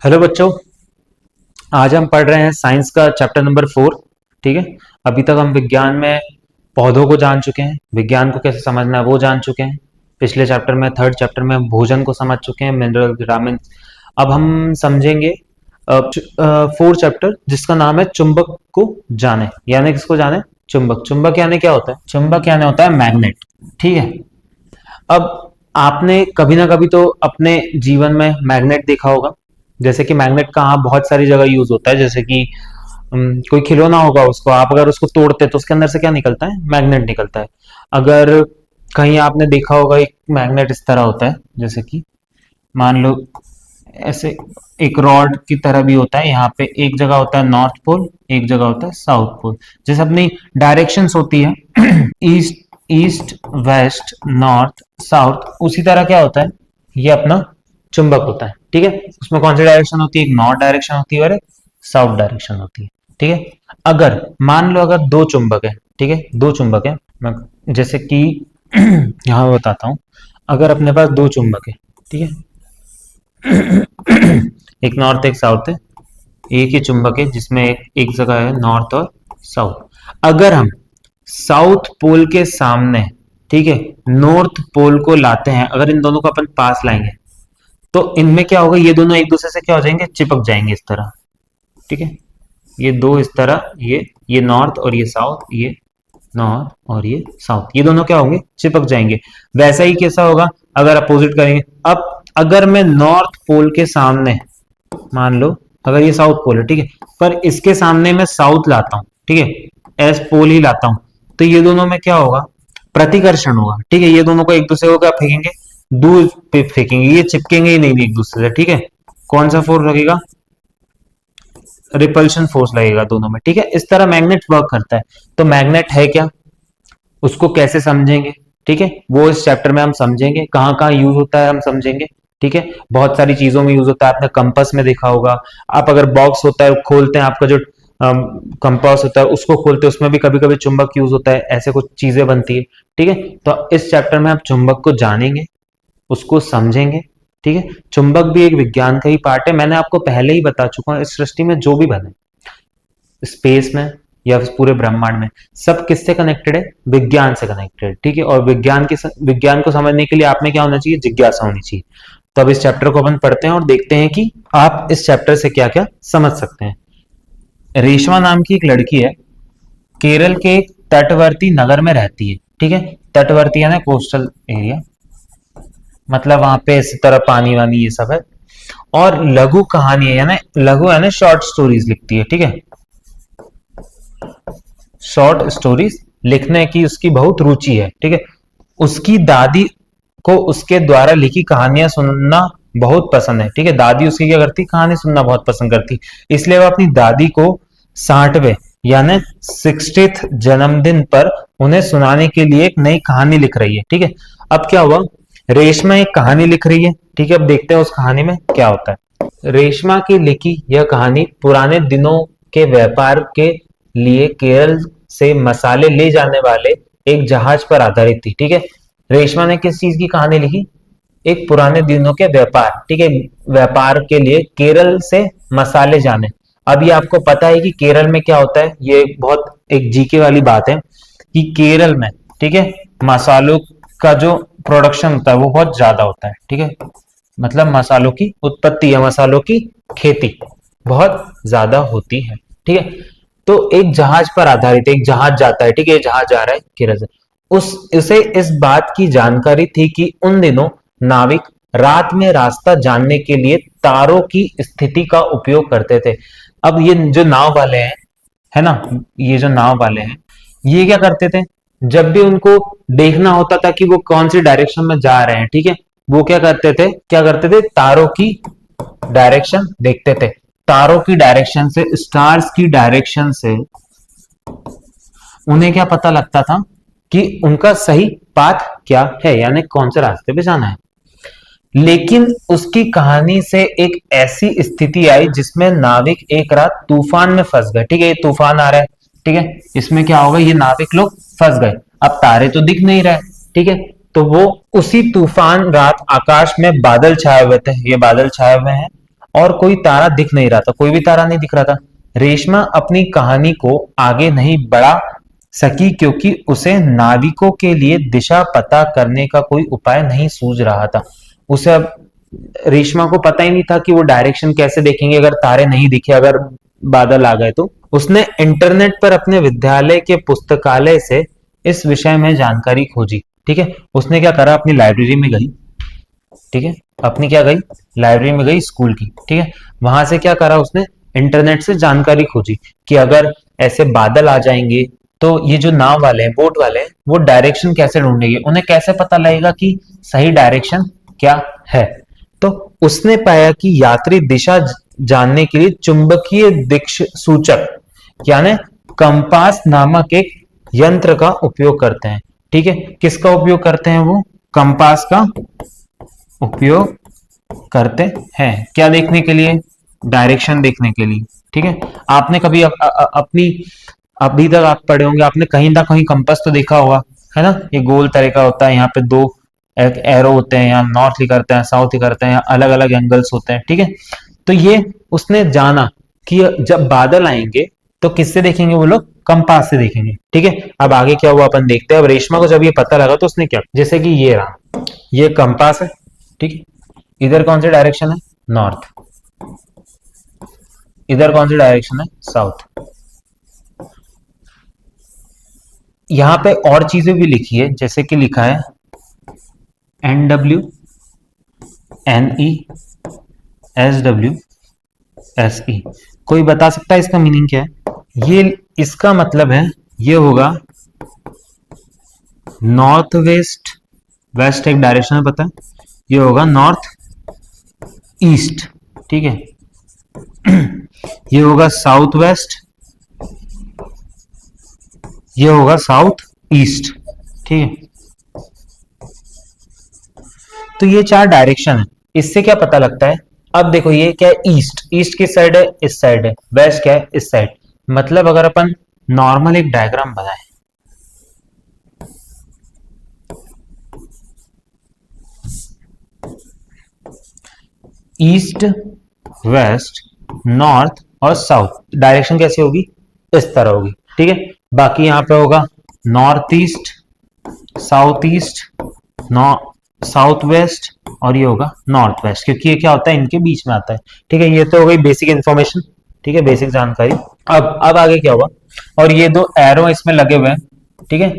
Hello बच्चों। आज हम पढ़ रहे हैं साइंस का चैप्टर नंबर 4। ठीक है। अभी तक हम विज्ञान में पौधों को जान चुके हैं, विज्ञान को कैसे समझना है वो जान चुके हैं। पिछले चैप्टर में, थर्ड चैप्टर में हम भोजन को समझ चुके हैं, मिनरल, विटामिन। अब हम समझेंगे फोर्थ चैप्टर जिसका नाम है चुंबक को जाने। यानी किसको जाने? चुंबक। चुंबक यानी क्या होता है? चुंबक यानी होता है मैग्नेट। ठीक है। अब आपने कभी ना कभी तो अपने जीवन में मैग्नेट देखा होगा। जैसे कि मैग्नेट का बहुत सारी जगह यूज होता है। जैसे कि कोई खिलौना होगा, उसको आप अगर उसको तोड़ते हैं तो उसके अंदर से क्या निकलता है? मैग्नेट निकलता है। अगर कहीं आपने देखा होगा एक मैग्नेट इस तरह होता है, जैसे कि मान लो ऐसे एक रॉड की तरह भी होता है। यहाँ पे एक जगह होता है नॉर्थ पोल, एक जगह होता है साउथ पोल। जैसे अपनी डायरेक्शंस होती है east east west north south, उसी तरह क्या होता है? ये अपना चुंबक होता है। ठीक है। उसमें कौन सी डायरेक्शन होती है? एक नॉर्थ डायरेक्शन होती है और एक साउथ डायरेक्शन होती है। ठीक है। अगर मान लो अगर दो चुंबक है, ठीक है, दो चुंबक है, मैं जैसे कि यहाँ बताता हूँ। अगर अपने पास दो चुंबक है, ठीक है, एक नॉर्थ एक साउथ है, एक ही चुंबक है जिसमें एक जगह है नॉर्थ और साउथ। अगर हम साउथ पोल के सामने, ठीक है, नॉर्थ पोल को लाते हैं, अगर इन दोनों को अपन पास लाएंगे तो इनमें क्या होगा? ये दोनों एक दूसरे से क्या हो जाएंगे? चिपक जाएंगे इस तरह। ठीक है। ये दो इस तरह, ये नॉर्थ और ये साउथ, ये नॉर्थ और ये साउथ, ये दोनों क्या होंगे? चिपक जाएंगे। वैसा ही कैसा होगा अगर अपोजिट करेंगे? अब अगर मैं नॉर्थ पोल के सामने, मान लो अगर ये साउथ पोल है, ठीक है, पर इसके सामने मैं साउथ लाता हूं, ठीक है, एस पोल ही लाता हूं, तो ये दोनों में क्या होगा? प्रतिकर्षण होगा। ठीक है। ये दोनों को एक दूसरे को क्या फेंकेंगे? दूर पे फेंकेंगे। ये चिपकेंगे ही नहीं एक दूसरे से। ठीक है। कौन सा फोर्स लगेगा? रिपल्शन फोर्स लगेगा दोनों में। ठीक है। इस तरह मैग्नेट वर्क करता है। तो मैग्नेट है क्या, उसको कैसे समझेंगे? ठीक है, वो इस चैप्टर में हम समझेंगे। कहाँ कहाँ यूज होता है हम समझेंगे। ठीक है। बहुत सारी चीजों में यूज होता है। आपने कंपास में देखा होगा। आप अगर बॉक्स होता है खोलते हैं, आपका जो कंपास होता है उसको खोलते हैं, उसमें भी कभी कभी चुंबक यूज होता है। ऐसे कुछ चीजें बनती है। ठीक है। तो इस चैप्टर में आप चुंबक को जानेंगे, उसको समझेंगे। ठीक है। चुंबक भी एक विज्ञान का ही पार्ट है। मैंने आपको पहले ही बता चुका हूं, इस सृष्टि में जो भी बने, स्पेस में या पूरे ब्रह्मांड में, सब किससे कनेक्टेड है? विज्ञान से कनेक्टेड। ठीक है। और विज्ञान को समझने के लिए आप में क्या होना चाहिए? जिज्ञासा होनी चाहिए। तो अब इस चैप्टर को अपन पढ़ते हैं और देखते हैं कि आप इस चैप्टर से क्या क्या समझ सकते हैं। रेशमा नाम की एक लड़की है, केरल के एक तटवर्ती नगर में रहती है। ठीक है। तटवर्ती यानी कोस्टल एरिया, मतलब वहां पे इस तरह पानी वानी ये सब है। और लघु कहानी है, यानी लघु यानी शॉर्ट स्टोरीज लिखती है। ठीक है। शॉर्ट स्टोरीज लिखने की उसकी बहुत रुचि है। ठीक है। उसकी दादी को उसके द्वारा लिखी कहानियां सुनना बहुत पसंद है। ठीक है। दादी उसकी क्या करती? कहानी सुनना बहुत पसंद करती, इसलिए वो अपनी दादी को 60वें यानी 60th जन्मदिन पर उन्हें सुनाने के लिए एक नई कहानी लिख रही है। ठीक है। अब क्या हुआ? रेशमा एक कहानी लिख रही है। ठीक है। अब देखते हैं उस कहानी में क्या होता है। रेशमा की लिखी यह कहानी पुराने दिनों के व्यापार के लिए केरल से मसाले ले जाने वाले एक जहाज पर आधारित थी। ठीक है। रेशमा ने किस चीज की कहानी लिखी? एक पुराने दिनों के व्यापार, ठीक है, व्यापार के लिए केरल से मसाले जाने। अब ये आपको पता है कि केरल में क्या होता है? ये बहुत एक जीके वाली बात है कि केरल में, ठीक है, मसालों का जो प्रोडक्शन होता है वो बहुत ज्यादा होता है। ठीक है। मतलब मसालों की उत्पत्ति या मसालों की खेती बहुत ज्यादा होती है। ठीक है। तो एक जहाज पर आधारित एक जहाज जाता है। ठीक है। जहाज जा रहा है केरल से। उसे इस बात की जानकारी थी कि उन दिनों नाविक रात में रास्ता जानने के लिए तारों की स्थिति का उपयोग करते थे। अब ये जो नाव वाले हैं, है ना, ये जो नाव वाले हैं, ये क्या करते थे? जब भी उनको देखना होता था कि वो कौन सी डायरेक्शन में जा रहे हैं, ठीक है, वो क्या करते थे? तारों की डायरेक्शन देखते थे। तारों की डायरेक्शन से, स्टार्स की डायरेक्शन से उन्हें क्या पता लगता था कि उनका सही पाथ क्या है, यानी कौन से रास्ते पे जाना है। लेकिन उसकी कहानी से एक ऐसी स्थिति आई जिसमें नाविक एक रात तूफान में फंस गए। ठीक है। ये तूफान आ रहा है, ठीक है, इसमें क्या होगा? ये नाविक लोग फंस गए। अब तारे तो दिख नहीं रहे, ठीक है, तो वो उसी तूफान रात आकाश में बादल छाए हुए थे। ये बादल छाए हुए हैं और कोई तारा दिख नहीं रहा था, कोई भी तारा नहीं दिख रहा था। रेशमा अपनी कहानी को आगे नहीं बढ़ा सकी क्योंकि उसे नाविकों के लिए दिशा पता करने का कोई उपाय नहीं सूझ रहा था। उसे अब रेशमा को पता ही नहीं था कि वो डायरेक्शन कैसे देखेंगे अगर तारे नहीं दिखे, अगर बादल आ गए तो। उसने इंटरनेट पर अपने विद्यालय के पुस्तकालय से इस विषय में जानकारी खोजी। ठीक है, उसने क्या करा, अपनी लाइब्रेरी में गई। ठीक है, अपनी क्या गई, लाइब्रेरी में गई स्कूल की। ठीक है, वहां से क्या करा उसने, इंटरनेट से जानकारी खोजी कि अगर ऐसे बादल आ जाएंगे तो ये जो नाव वाले हैं, बोट वाले हैं, वो डायरेक्शन कैसे ढूंढेंगे, उन्हें कैसे पता लगेगा कि सही डायरेक्शन क्या है। तो उसने पाया कि यात्री दिशा जानने के लिए चुंबकीय दिक्श सूचक यानी कंपास नामक एक यंत्र का उपयोग करते हैं। ठीक है, किसका उपयोग करते हैं, वो कंपास का उपयोग करते हैं। क्या देखने के लिए, डायरेक्शन देखने के लिए। ठीक है, आपने कभी अपनी अभी तक आप पढ़े होंगे, आपने कहीं ना कहीं कंपास तो देखा होगा, है ना। ये गोल तरह का होता है, यहाँ पे दो एक एरो होते हैं, यहाँ नॉर्थ लिखा रहता है, साउथ लिखा रहता है, यहाँ अलग अलग एंगल्स होते हैं। ठीक है, तो ये उसने जाना कि जब बादल आएंगे तो किससे देखेंगे वो लोग, कंपास से देखेंगे। ठीक है, अब आगे क्या हुआ अपन देखते हैं। अब रेशमा को जब ये पता लगा तो उसने क्या, जैसे कि ये रहा, ये कंपास है। ठीक है, इधर कौन सी डायरेक्शन है, नॉर्थ, इधर कौन सी डायरेक्शन है, साउथ। यहां पे और चीजें भी लिखी है, जैसे कि लिखा है NWNESWSE। कोई बता सकता है इसका मीनिंग क्या है? ये इसका मतलब है, ये होगा नॉर्थ वेस्ट, वेस्ट एक डायरेक्शन है पता है, ये होगा नॉर्थ ईस्ट। ठीक है, ये होगा साउथ वेस्ट, ये होगा साउथ ईस्ट। ठीक है, तो ये चार डायरेक्शन है। इससे क्या पता लगता है, अब देखो ये क्या है, ईस्ट, ईस्ट किस साइड है, इस साइड है। वेस्ट क्या है, इस साइड। मतलब अगर अपन नॉर्मल एक डायग्राम बनाए, ईस्ट वेस्ट नॉर्थ और साउथ, डायरेक्शन कैसी होगी, इस तरह होगी। ठीक है, बाकी यहां पे होगा north east, south east, south west, और ये होगा नॉर्थ वेस्ट, क्योंकि ये क्या होता है, इनके बीच में आता है। ठीक है, ये तो हो गई बेसिक इंफॉर्मेशन। ठीक है, बेसिक जानकारी। अब आगे क्या हुआ, और ये दो एरो इसमें लगे हुए हैं। ठीक है,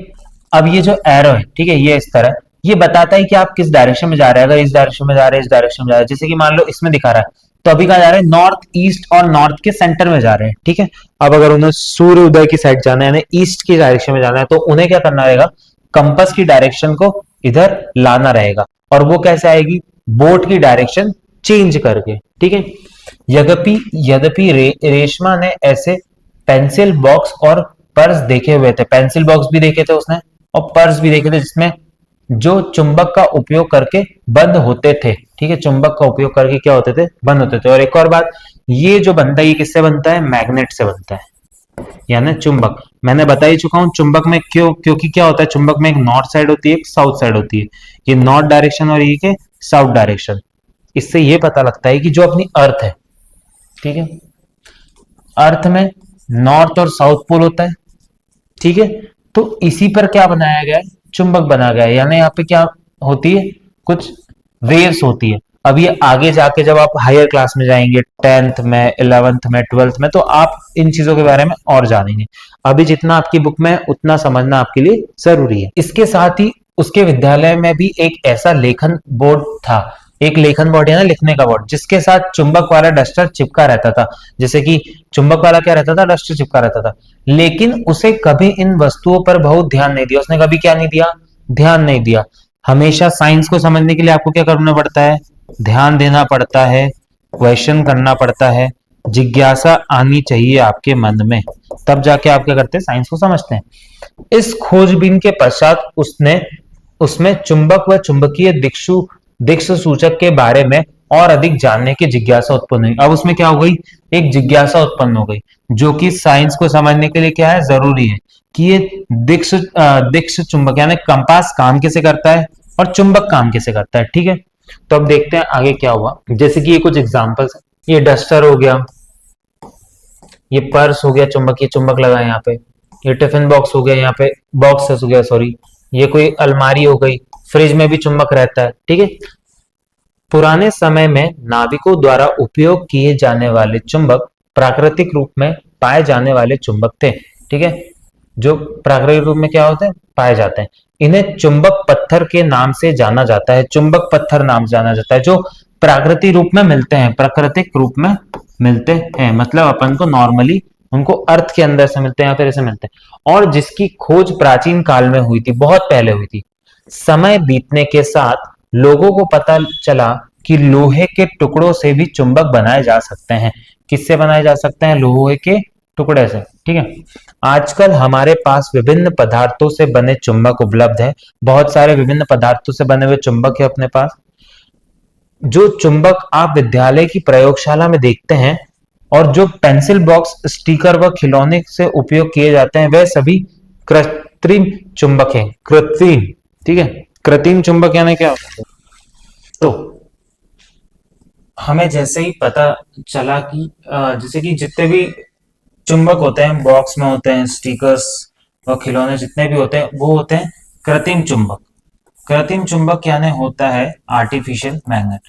अब ये जो एरो है, ठीक है, ये इस तरह, ये बताता है कि आप किस डायरेक्शन में जा रहे हैं। अगर इस डायरेक्शन में जा रहे हैं, इस डायरेक्शन में जा रहे हैं, जैसे कि मान लो इसमें दिखा रहा है, तो अभी कहा जा रहा है, नॉर्थ ईस्ट और नॉर्थ के सेंटर में जा रहे हैं। ठीक है, अब अगर उन्हें सूर्य उदय की साइड जाना है, यानी ईस्ट की डायरेक्शन में जाना है, तो उन्हें क्या करना रहेगा, कंपास की डायरेक्शन को इधर लाना रहेगा। और वो कैसे आएगी, बोट की डायरेक्शन चेंज करके। ठीक है, यद्यपि यद्यपि रेशमा ने ऐसे पेंसिल बॉक्स और पर्स देखे हुए थे, पेंसिल बॉक्स भी देखे थे उसने और पर्स भी देखे थे, जिसमें जो चुंबक का उपयोग करके बंद होते थे। ठीक है, चुंबक का उपयोग करके क्या होते थे, बंद होते थे। और एक और बात, ये जो बनता है, ये किससे बनता है, मैग्नेट से बनता है, यानी चुंबक। मैंने बता ही चुका हूं चुंबक में क्योंकि क्या होता है, चुंबक में एक नॉर्थ साइड होती है, एक साउथ साइड होती है। ये नॉर्थ डायरेक्शन और ये के साउथ डायरेक्शन। इससे ये पता लगता है कि जो अपनी अर्थ है, ठीक है, अर्थ में नॉर्थ और साउथ पोल होता है। ठीक है, तो इसी पर क्या बनाया गया है, चुंबक बना गया है। यानी यहाँ पे क्या होती है, कुछ वेव्स होती है। अब ये आगे जाके जब आप हायर क्लास में जाएंगे, 10th में, 11th में, 12th में, तो आप इन चीजों के बारे में और जानेंगे। अभी जितना आपकी बुक में उतना समझना आपके लिए जरूरी है। इसके साथ ही उसके विद्यालय में भी एक ऐसा लेखन बोर्ड था, एक लेखन बोर्ड है ना, लिखने का बोर्ड, जिसके साथ चुंबक वाला डस्टर चिपका रहता था। जैसे कि चुंबक वाला क्या रहता था, डस्टर चिपका रहता था। लेकिन उसे कभी इन वस्तुओं पर बहुत ध्यान नहीं दिया। उसने कभी क्या नहीं दिया, ध्यान नहीं दिया। हमेशा साइंस को समझने के लिए आपको क्या करना पड़ता है, ध्यान देना पड़ता है, क्वेश्चन करना पड़ता है, जिज्ञासा आनी चाहिए आपके मन में, तब जाके आप क्या करते हैं, साइंस को समझते हैं। इस खोजबीन के पश्चात उसमें चुंबक व चुंबकीय दिक्स सूचक के बारे में और अधिक जानने की जिज्ञासा उत्पन्न हुई। अब उसमें क्या हो गई, एक जिज्ञासा उत्पन्न हो गई, जो कि साइंस को समझने के लिए क्या है, जरूरी है कि ये दिक्स चुंबक यानी कंपास काम कैसे करता है और चुंबक काम कैसे करता है। ठीक है, तो अब देखते हैं आगे क्या हुआ। जैसे कि ये कुछ एग्जांपल्स है, ये डस्टर हो गया, ये पर्स हो गया चुंबक, ये चुंबक लगा है यहाँ पे, ये टिफिन बॉक्स हो गया, यहाँ पे बॉक्स हो गया सॉरी, ये कोई अलमारी हो गई, फ्रिज में भी चुंबक रहता है, ठीक है। पुराने समय में नाविकों द्वारा उपयोग किए जाने वाले चुंबक प्राकृतिक रूप में पाए जाने वाले चुंबक थे, ठीक है। जो प्राकृतिक रूप में क्या होते हैं, पाए जाते हैं। इन्हें चुंबक पत्थर के नाम से जाना जाता है, चुंबक पत्थर नाम से जाना जाता है, जो प्राकृतिक रूप में मिलते हैं, प्राकृतिक रूप में मिलते हैं, मतलब अपन को नॉर्मली उनको अर्थ के अंदर से मिलते हैं या फिर ऐसे मिलते हैं, और जिसकी खोज प्राचीन काल में हुई थी, बहुत पहले हुई थी। समय बीतने के साथ लोगों को पता चला कि लोहे के टुकड़ों से भी चुंबक बनाए जा सकते हैं। किससे बनाए जा सकते हैं, लोहे के टुकड़े से, ठीक है। आजकल हमारे पास विभिन्न पदार्थों से बने चुंबक उपलब्ध है, बहुत सारे विभिन्न पदार्थों से बने हुए चुंबक है अपने पास। जो चुंबक आप विद्यालय की प्रयोगशाला में देखते हैं और जो पेंसिल बॉक्स, स्टिकर व खिलौने से उपयोग किए जाते हैं, वह सभी कृत्रिम चुंबक हैं। कृत्रिम, ठीक है। कृत्रिम चुंबक यानी क्या होता है, तो हमें जैसे ही पता चला कि जैसे कि जितने भी चुंबक होते हैं, बॉक्स में होते हैं, स्टिकर्स और खिलौने जितने भी होते हैं, वो होते हैं कृत्रिम चुंबक। कृत्रिम चुंबक यानी होता है आर्टिफिशियल मैग्नेट,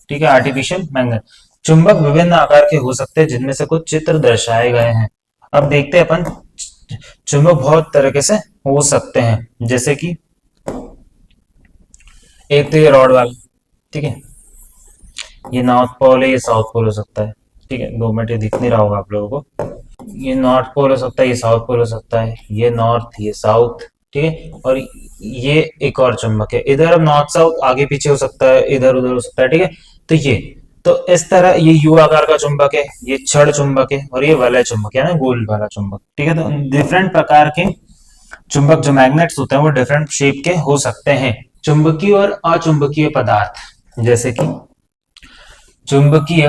ठीक है, आर्टिफिशियल मैग्नेट। चुंबक विभिन्न आकार के हो सकते हैं, जिनमें से कुछ चित्र दर्शाए गए हैं। अब देखते हैं अपन, चुंबक बहुत तरीके से हो सकते हैं, जैसे कि एक तो ये रॉड वाला, ठीक है, ये नॉर्थ पोल है, ये साउथ पोल हो सकता है, ठीक है। 2 मिनट, ये दिख नहीं रहा होगा आप लोगों को। ये नॉर्थ पोल हो सकता है, ये साउथ पोल हो सकता है, ये नॉर्थ, ये साउथ, ठीक है। और ये एक और चुंबक है, इधर अब नॉर्थ साउथ आगे पीछे हो सकता है, इधर उधर हो सकता है, ठीक है। तो ये, तो इस तरह ये यू आकार का चुंबक है, ये छड़ चुंबक है, और ये वलय चुंबक है ना, गोल वाला चुंबक, ठीक है। तो डिफरेंट प्रकार के चुंबक जो मैग्नेट्स होते हैं वो डिफरेंट शेप के हो सकते हैं। चुंबकीय और अचुंबकीय पदार्थ, जैसे कि चुंबकीय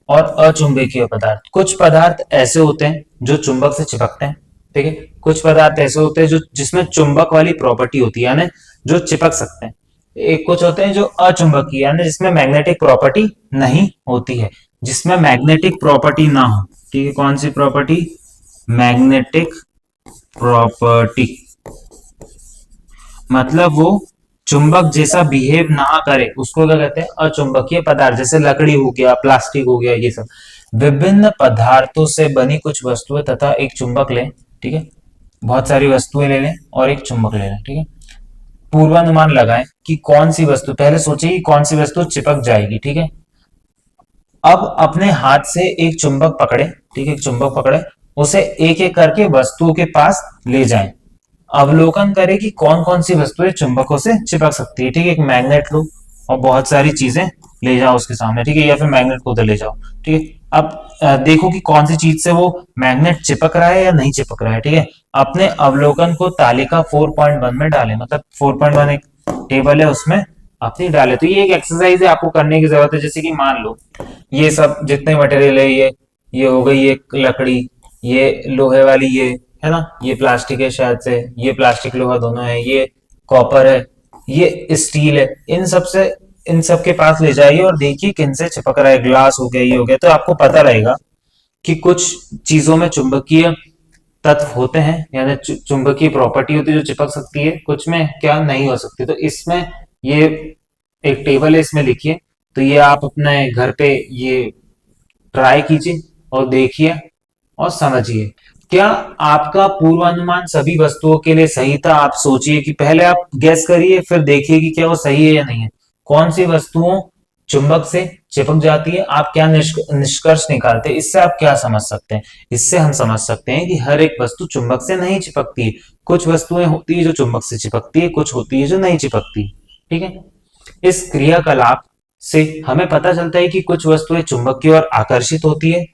और अचुंबकीय पदार्थ। कुछ पदार्थ ऐसे होते हैं जो चुंबक से चिपकते हैं, ठीक है। कुछ पदार्थ ऐसे होते हैं जो जिसमें चुंबक वाली प्रॉपर्टी होती है, यानी जो चिपक सकते हैं। एक कुछ होते हैं जो अचुंबकीय, यानी जिसमें मैग्नेटिक प्रॉपर्टी नहीं होती है, जिसमें मैग्नेटिक प्रॉपर्टी ना हो, ठीक है। कौन सी प्रॉपर्टी, मैग्नेटिक प्रॉपर्टी, मतलब वो चुंबक जैसा बिहेव ना करे, उसको क्या कहते हैं, अचुंबकीय पदार्थ। जैसे लकड़ी हो गया, प्लास्टिक हो गया, ये सब। विभिन्न पदार्थों से बनी कुछ वस्तुएं तथा एक चुंबक लें, ठीक है। बहुत सारी वस्तुएं ले लें और एक चुंबक ले लें, ठीक है। पूर्वानुमान लगाएं कि कौन सी वस्तु, पहले सोचिए कि कौन सी वस्तु चिपक जाएगी, ठीक है। अब अपने हाथ से एक चुंबक पकड़े, ठीक है, एक चुंबक पकड़े, उसे एक एक करके वस्तुओं के पास ले जाएं। अवलोकन करें कि कौन कौन सी वस्तुएं चुंबकों से चिपक सकती है, ठीक है। एक मैग्नेट लो और बहुत सारी चीजें ले जाओ उसके सामने, ठीक है, या फिर मैग्नेट को उधर ले जाओ, ठीक है। अब देखो कि कौन सी चीज से वो मैग्नेट चिपक रहा है या नहीं चिपक रहा है, ठीक है। अपने अवलोकन को तालिका 4.1 में डालें, मतलब 4.1 एक टेबल है, उसमें अपनी डाले। तो ये एक एक्सरसाइज है, आपको करने की जरूरत है। जैसे कि मान लो ये सब जितने मटेरियल है, ये हो गई एक लकड़ी, ये लोहे वाली, ये है ना, ये प्लास्टिक है शायद से, ये प्लास्टिक लोहा दोनों है, ये कॉपर है, ये स्टील है। इन सब के पास ले जाइए और देखिए किन से चिपक रहा है। ग्लास हो गया, ये हो गया, तो आपको पता रहेगा कि कुछ चीजों में चुंबकीय तत्व होते हैं, यानी चुंबकीय प्रॉपर्टी होती है जो चिपक सकती है, कुछ में क्या नहीं हो सकती। तो इसमें ये एक टेबल है, इसमें लिखिए। तो ये आप अपने घर पे ये ट्राई कीजिए और देखिए और समझिए। क्या आपका पूर्वानुमान सभी वस्तुओं के लिए सही था? आप सोचिए कि पहले आप गैस करिए, फिर देखिए कि क्या वो सही है या नहीं है। कौन सी वस्तुओं चुंबक से चिपक जाती है, आप क्या निष्कर्ष निकालते हैं, इससे आप क्या समझ सकते हैं? इससे हम समझ सकते हैं कि हर एक वस्तु चुंबक से नहीं चिपकती है। कुछ वस्तुएं होती है जो चुंबक से चिपकती है, कुछ होती है जो नहीं चिपकती, ठीक है। इस क्रियाकलाप से हमें पता चलता है कि कुछ वस्तुएं चुंबक की ओर आकर्षित होती है,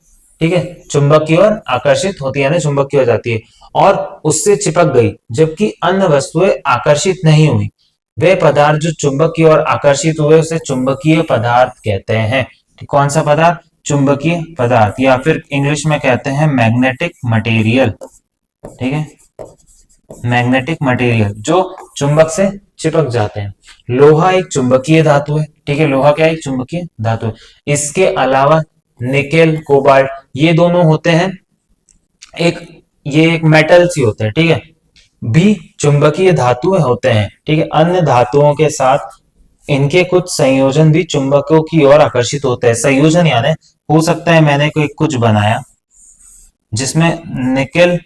ठीक है, चुंबक की ओर आकर्षित होती है, यानी चुंबक की हो जाती है और उससे चिपक गई, जबकि अन्य वस्तुएं आकर्षित नहीं हुई। वे पदार्थ जो चुंबक की ओर आकर्षित हुए उसे चुंबकीय पदार्थ कहते हैं। कौन सा पदार्थ? चुंबकीय पदार्थ, या फिर इंग्लिश में कहते हैं मैग्नेटिक मटेरियल, ठीक है। मैग्नेटिक मटेरियल जो चुंबक से चिपक जाते हैं। लोहा एक चुंबकीय धातु है, ठीक है, लोहा क्या है, एक चुंबकीय धातु है। इसके अलावा निकेल, कोबाल्ट, ये दोनों होते हैं एक, ये एक मेटल्स ही होते हैं, ठीक है, भी चुंबकीय धातु होते हैं, ठीक है। अन्य धातुओं के साथ इनके कुछ संयोजन भी चुंबकों की ओर आकर्षित होते हैं। संयोजन यानी हो सकता है मैंने कोई कुछ बनाया जिसमें निकेल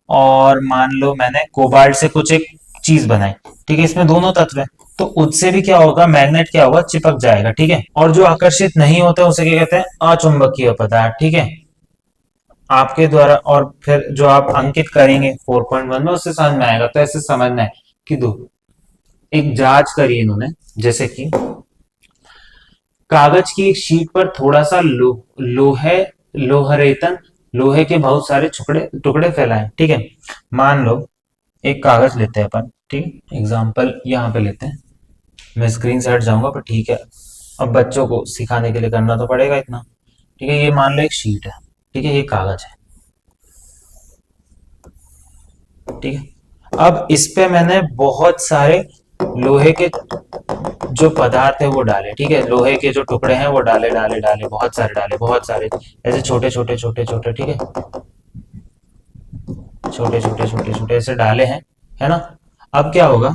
और मान लो मैंने कोबाल्ट से कुछ एक चीज बनाई, ठीक है, इसमें दोनों तत्व है, तो उससे भी क्या होगा, मैग्नेट क्या होगा, चिपक जाएगा, ठीक है। और जो आकर्षित नहीं होता उसे क्या कहते हैं, अचुंबकीय पदार्थ, ठीक है। आपके द्वारा और फिर जो आप अंकित करेंगे 4.1 में उससे समझ में आएगा। तो ऐसे समझना है कि दो एक जांच करी इन्होंने, जैसे कि कागज की एक शीट पर थोड़ा सा लोहरेतन, लोहे के बहुत सारे टुकड़े टुकड़े फैलाए, ठीक है। मान लो एक कागज लेते हैं अपन, ठीक है, एग्जाम्पल यहाँ पे लेते हैं, मैं स्क्रीन से हट जाऊंगा पर ठीक है, अब बच्चों को सिखाने के लिए करना तो पड़ेगा इतना, ठीक है। ये मान लो एक शीट है, ठीक है, ये कागज है, ठीक है। अब इस पे मैंने बहुत सारे लोहे के जो पदार्थ है वो डाले, ठीक है, लोहे के जो टुकड़े हैं वो डाले डाले डाले, बहुत सारे डाले, बहुत सारे, ऐसे छोटे छोटे छोटे छोटे, ठीक है, छोटे छोटे छोटे छोटे ऐसे डाले हैं, है ना। अब क्या होगा,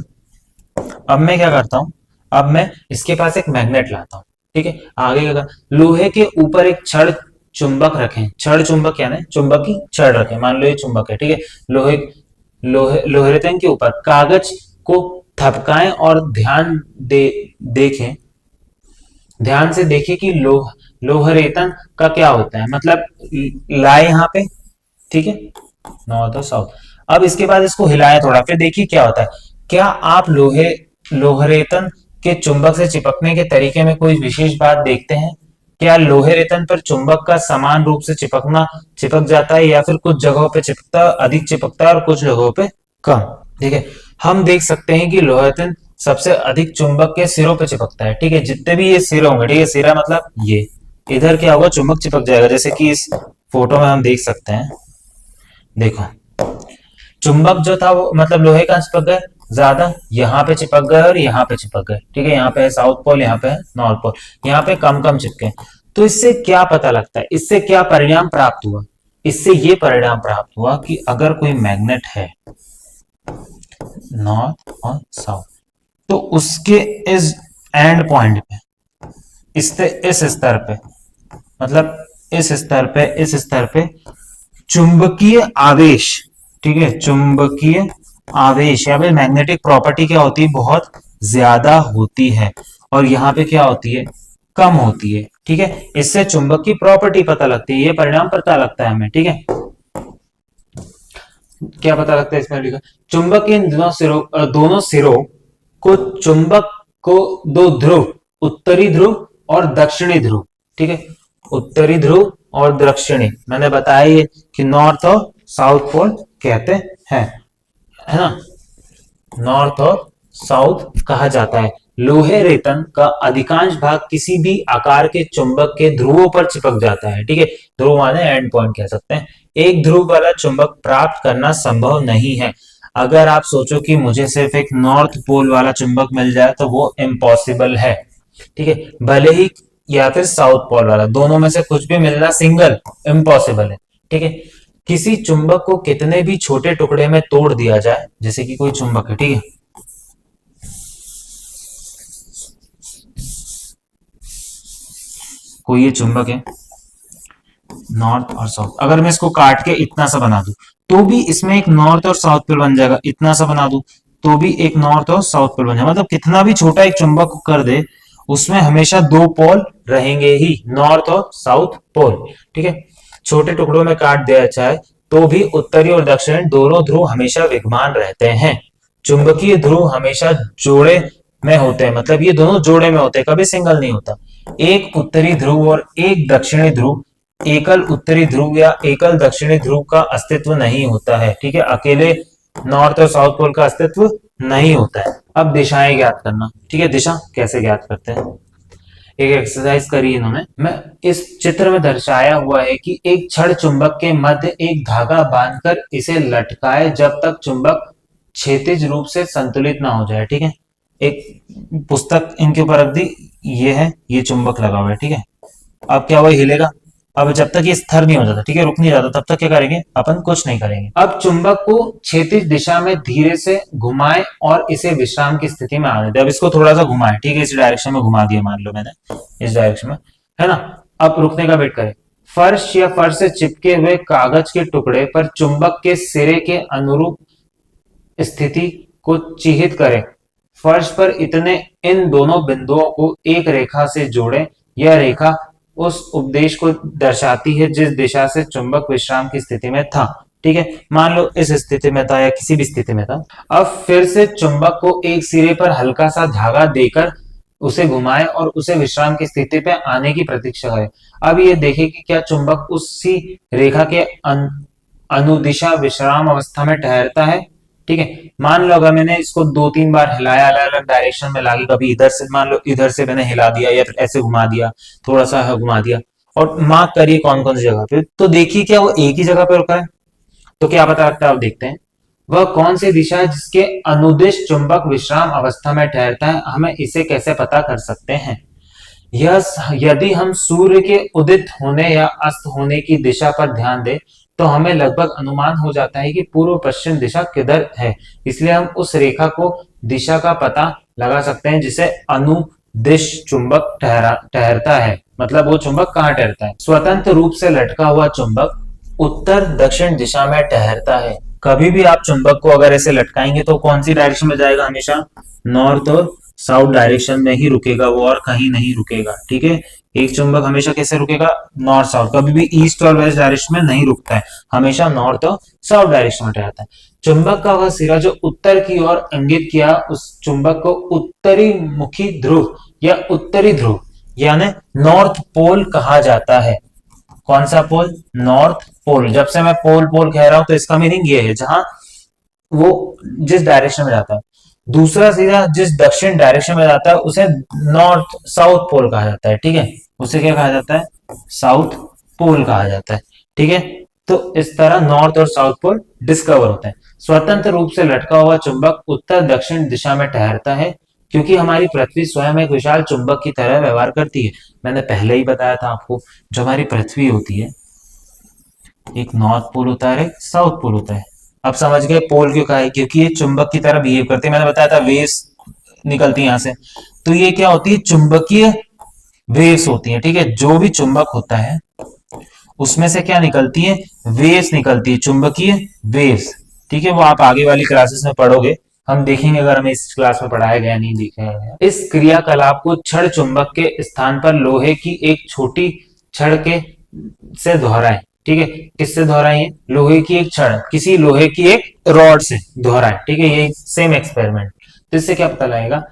अब मैं क्या करता हूं, अब मैं इसके पास एक मैग्नेट लाता हूं, ठीक है। आगे क्या, लोहे के ऊपर एक छड़ चुंबक रखें, छड़ चुंबक यानी चुंबकी छड़ रखें, मान लो ये चुंबक है, ठीक है। लोहे लोहेतन के ऊपर कागज को थपकाएं और देखें, ध्यान से देखिए कि लोहरेतन का क्या होता है, मतलब लाए यहाँ पे, ठीक है, नॉर्थ और साउथ। अब इसके बाद इसको हिलाया थोड़ा, फिर देखिए क्या होता है। क्या आप लोहरेतन के चुंबक से चिपकने के तरीके में कोई विशेष बात देखते हैं? क्या लोहरेतन पर चुंबक का समान रूप से चिपक जाता है, या फिर कुछ जगहों पे अधिक चिपकता है और कुछ जगहों पे कम, ठीक है। हम देख सकते हैं कि लोहरेतन सबसे अधिक चुंबक के सिरों पे चिपकता है, ठीक है, जितने भी ये सिर होंगे, ठीक है, सिरा मतलब ये, इधर क्या होगा, चुंबक चिपक जाएगा, जैसे कि इस फोटो में हम देख सकते हैं, देखो चुंबक जो था वो मतलब लोहे का चिपक गया ज्यादा, यहाँ पे चिपक गए और यहाँ पे चिपक गए, ठीक है, यहाँ पे है साउथ पोल, यहाँ पे है नॉर्थ पोल, यहाँ पे कम कम चिपके। तो इससे क्या पता लगता है, इससे क्या परिणाम प्राप्त हुआ, इससे ये परिणाम प्राप्त हुआ कि अगर कोई मैग्नेट है नॉर्थ और साउथ, तो उसके इस एंड पॉइंट पे, इस स्तर पे, मतलब इस स्तर पे चुंबकीय आवेश, ठीक है, चुंबकीय आवेश या फिर मैग्नेटिक प्रॉपर्टी क्या होती है, बहुत ज्यादा होती है, और यहाँ पे क्या होती है, कम होती है, ठीक है। इससे चुंबक की प्रॉपर्टी पता लगती है, ये परिणाम पता लगता है हमें, ठीक है। क्या पता लगता है इसमें लिखा, चुंबक के दोनों सिरों को चुंबक को दो ध्रुव, उत्तरी ध्रुव और दक्षिणी ध्रुव, ठीक है, उत्तरी ध्रुव और दक्षिणी, मैंने बताया कि नॉर्थ और साउथ पोल कहते हैं, है ना, नॉर्थ और साउथ कहा जाता है। लोहे रेतन का अधिकांश भाग किसी भी आकार के चुंबक के ध्रुवों पर चिपक जाता है, ठीक है, ध्रुव माने एंड पॉइंट कह सकते हैं। एक ध्रुव वाला चुंबक प्राप्त करना संभव नहीं है। अगर आप सोचो कि मुझे सिर्फ एक नॉर्थ पोल वाला चुंबक मिल जाए तो वो इम्पॉसिबल है, ठीक है, भले ही, या फिर साउथ पोल वाला, दोनों में से कुछ भी मिलना सिंगल इम्पॉसिबल है, ठीक है। किसी चुंबक को कितने भी छोटे टुकड़े में तोड़ दिया जाए, जैसे कि कोई चुंबक है, ठीक है, कोई ये चुंबक है नॉर्थ और साउथ, अगर मैं इसको काट के इतना सा बना दूं तो भी इसमें एक नॉर्थ और साउथ पोल बन जाएगा, इतना सा बना दूं तो भी एक नॉर्थ और साउथ पोल बन जाएगा, मतलब कितना भी छोटा एक चुंबक को कर दे उसमें हमेशा दो पोल रहेंगे ही, नॉर्थ और साउथ पोल, ठीक है। छोटे टुकड़ों में काट दिया जाए तो भी उत्तरी और दक्षिण दोनों ध्रुव हमेशा विद्यमान रहते हैं। चुंबकीय ध्रुव हमेशा जोड़े में होते हैं, मतलब ये दोनों जोड़े में होते हैं, कभी सिंगल नहीं होता। एक उत्तरी ध्रुव और एक दक्षिणी ध्रुव, एकल उत्तरी ध्रुव या एकल दक्षिणी ध्रुव का अस्तित्व नहीं होता है, ठीक है, अकेले नॉर्थ और साउथ पोल का अस्तित्व नहीं होता है। अब दिशाएं ज्ञात करना, ठीक है, दिशा कैसे ज्ञात करते हैं, एक एक्सरसाइज करी इन्होंने, मैं इस चित्र में दर्शाया हुआ है कि एक छड़ चुंबक के मध्य एक धागा बांधकर इसे लटकाए जब तक चुंबक क्षैतिज रूप से संतुलित ना हो जाए, ठीक है। एक पुस्तक इनके ऊपर रख दी, ये है, ये चुंबक लगा हुआ है, ठीक है। अब क्या हुआ, हिलेगा। अब जब तक ये स्थिर नहीं हो जाता, ठीक है, रुक नहीं जाता, तब तक क्या करेंगे अपन, कुछ नहीं करेंगे। अब चुंबक को क्षैतिज दिशा में धीरे से घुमाए और इसे विश्राम की स्थिति में आने दे। अब इसको थोड़ा सा घुमाए, ठीक है, इस डायरेक्शन में घुमा दिया, मान लो मैंने इस डायरेक्शन में, है ना। अब रुकने का वेट करें। फर्श या फर्श से चिपके हुए कागज के टुकड़े पर चुंबक के सिरे के अनुरूप स्थिति को चिह्नित करें। फर्श पर इतने इन दोनों बिंदुओं को एक रेखा से जोड़ें। यह रेखा उस उपदेश को दर्शाती है जिस दिशा से चुंबक विश्राम की स्थिति में था, ठीक है। मान लो इस स्थिति में था या किसी भी स्थिति में था। अब फिर से चुंबक को एक सिरे पर हल्का सा धागा देकर उसे घुमाए और उसे विश्राम की स्थिति पे आने की प्रतीक्षा करें। अब ये देखें कि क्या चुंबक उसी रेखा के अनुदिशा विश्राम अवस्था में ठहरता है, ठीक है। मान लो अगर मैंने इसको 2-3 बार हिलाया, अलग अलग डायरेक्शन में लाके, कभी इधर से, मान लो इधर से मैंने हिला दिया या फिर ऐसे घुमा दिया, थोड़ा सा घुमा दिया, और मार्क करिए कौन कौन सी जगह पे, तो देखिए क्या वो एक ही जगह पे रुका है। तो क्या पता लगता है, अब देखते हैं वह कौन सी दिशा है जिसके अनुदिश चुंबक विश्राम अवस्था में ठहरता है। हमें इसे कैसे पता कर सकते हैं। यदि हम सूर्य के उदित होने या अस्त होने की दिशा पर ध्यान दें तो हमें लगभग अनुमान हो जाता है कि पूर्व पश्चिम दिशा किधर है। इसलिए हम उस रेखा को दिशा का पता लगा सकते हैं जिसे अनुदिश चुंबक ठहरता है। मतलब वो चुंबक कहाँ ठहरता है। स्वतंत्र रूप से लटका हुआ चुंबक उत्तर दक्षिण दिशा में ठहरता है। कभी भी आप चुंबक को अगर ऐसे लटकाएंगे तो कौन सी डायरेक्शन में जाएगा, हमेशा नॉर्थ और साउथ डायरेक्शन में ही रुकेगा वो, और कहीं नहीं रुकेगा, ठीक है। एक चुंबक हमेशा कैसे रुकेगा, नॉर्थ साउथ, कभी भी ईस्ट और वेस्ट डायरेक्शन में नहीं रुकता है, हमेशा नॉर्थ और साउथ डायरेक्शन में ठहरता है। चुंबक का वह सिरा जो उत्तर की ओर इंगित किया, उस चुंबक को उत्तरी मुखी ध्रुव या उत्तरी ध्रुव यानी नॉर्थ पोल कहा जाता है। कौन सा पोल, नॉर्थ पोल। जब से मैं पोल पोल कह रहा हूं तो इसका मीनिंग ये है जहां वो जिस डायरेक्शन में जाता है। दूसरा सिरा जिस दक्षिण डायरेक्शन में जाता है उसे नॉर्थ साउथ पोल कहा जाता है, ठीक है। उसे क्या कहा जाता है, साउथ पोल कहा जाता है, ठीक है। तो इस तरह नॉर्थ और साउथ पोल डिस्कवर होते हैं। स्वतंत्र रूप से लटका हुआ चुंबक उत्तर दक्षिण दिशा में ठहरता है क्योंकि हमारी पृथ्वी स्वयं एक विशाल चुंबक की तरह व्यवहार करती है। मैंने पहले ही बताया था आपको, जो हमारी पृथ्वी होती है एक नॉर्थ पोल होता है, एक साउथ पोल होता है। अब समझ गए पोल क्यों कहा है, क्योंकि ये चुंबक की तरह बिहेव करते हैं। मैंने बताया था वेव्स निकलती है यहाँ से, तो ये क्या होती है, चुंबकीय वेव्स होती है, ठीक है। जो भी चुंबक होता है उसमें से क्या निकलती है, वेव्स निकलती है, चुंबकीय वेव्स, ठीक है। वो आप आगे वाली क्लासेस में पढ़ोगे, हम देखेंगे अगर हमें इस क्लास में पढ़ाया गया नहीं दिखाया। इस क्रियाकलाप को छड़ चुंबक के स्थान पर लोहे की एक छोटी छड़ के से दोहराएं, ठीक है। किससे दोहराइए, लोहे की एक छड़ किसी लोहे की एक रॉड से दोहराएं, ठीक है। ये सेम एक्सपेरिमेंट। तो इससे क्या पता लगेगा,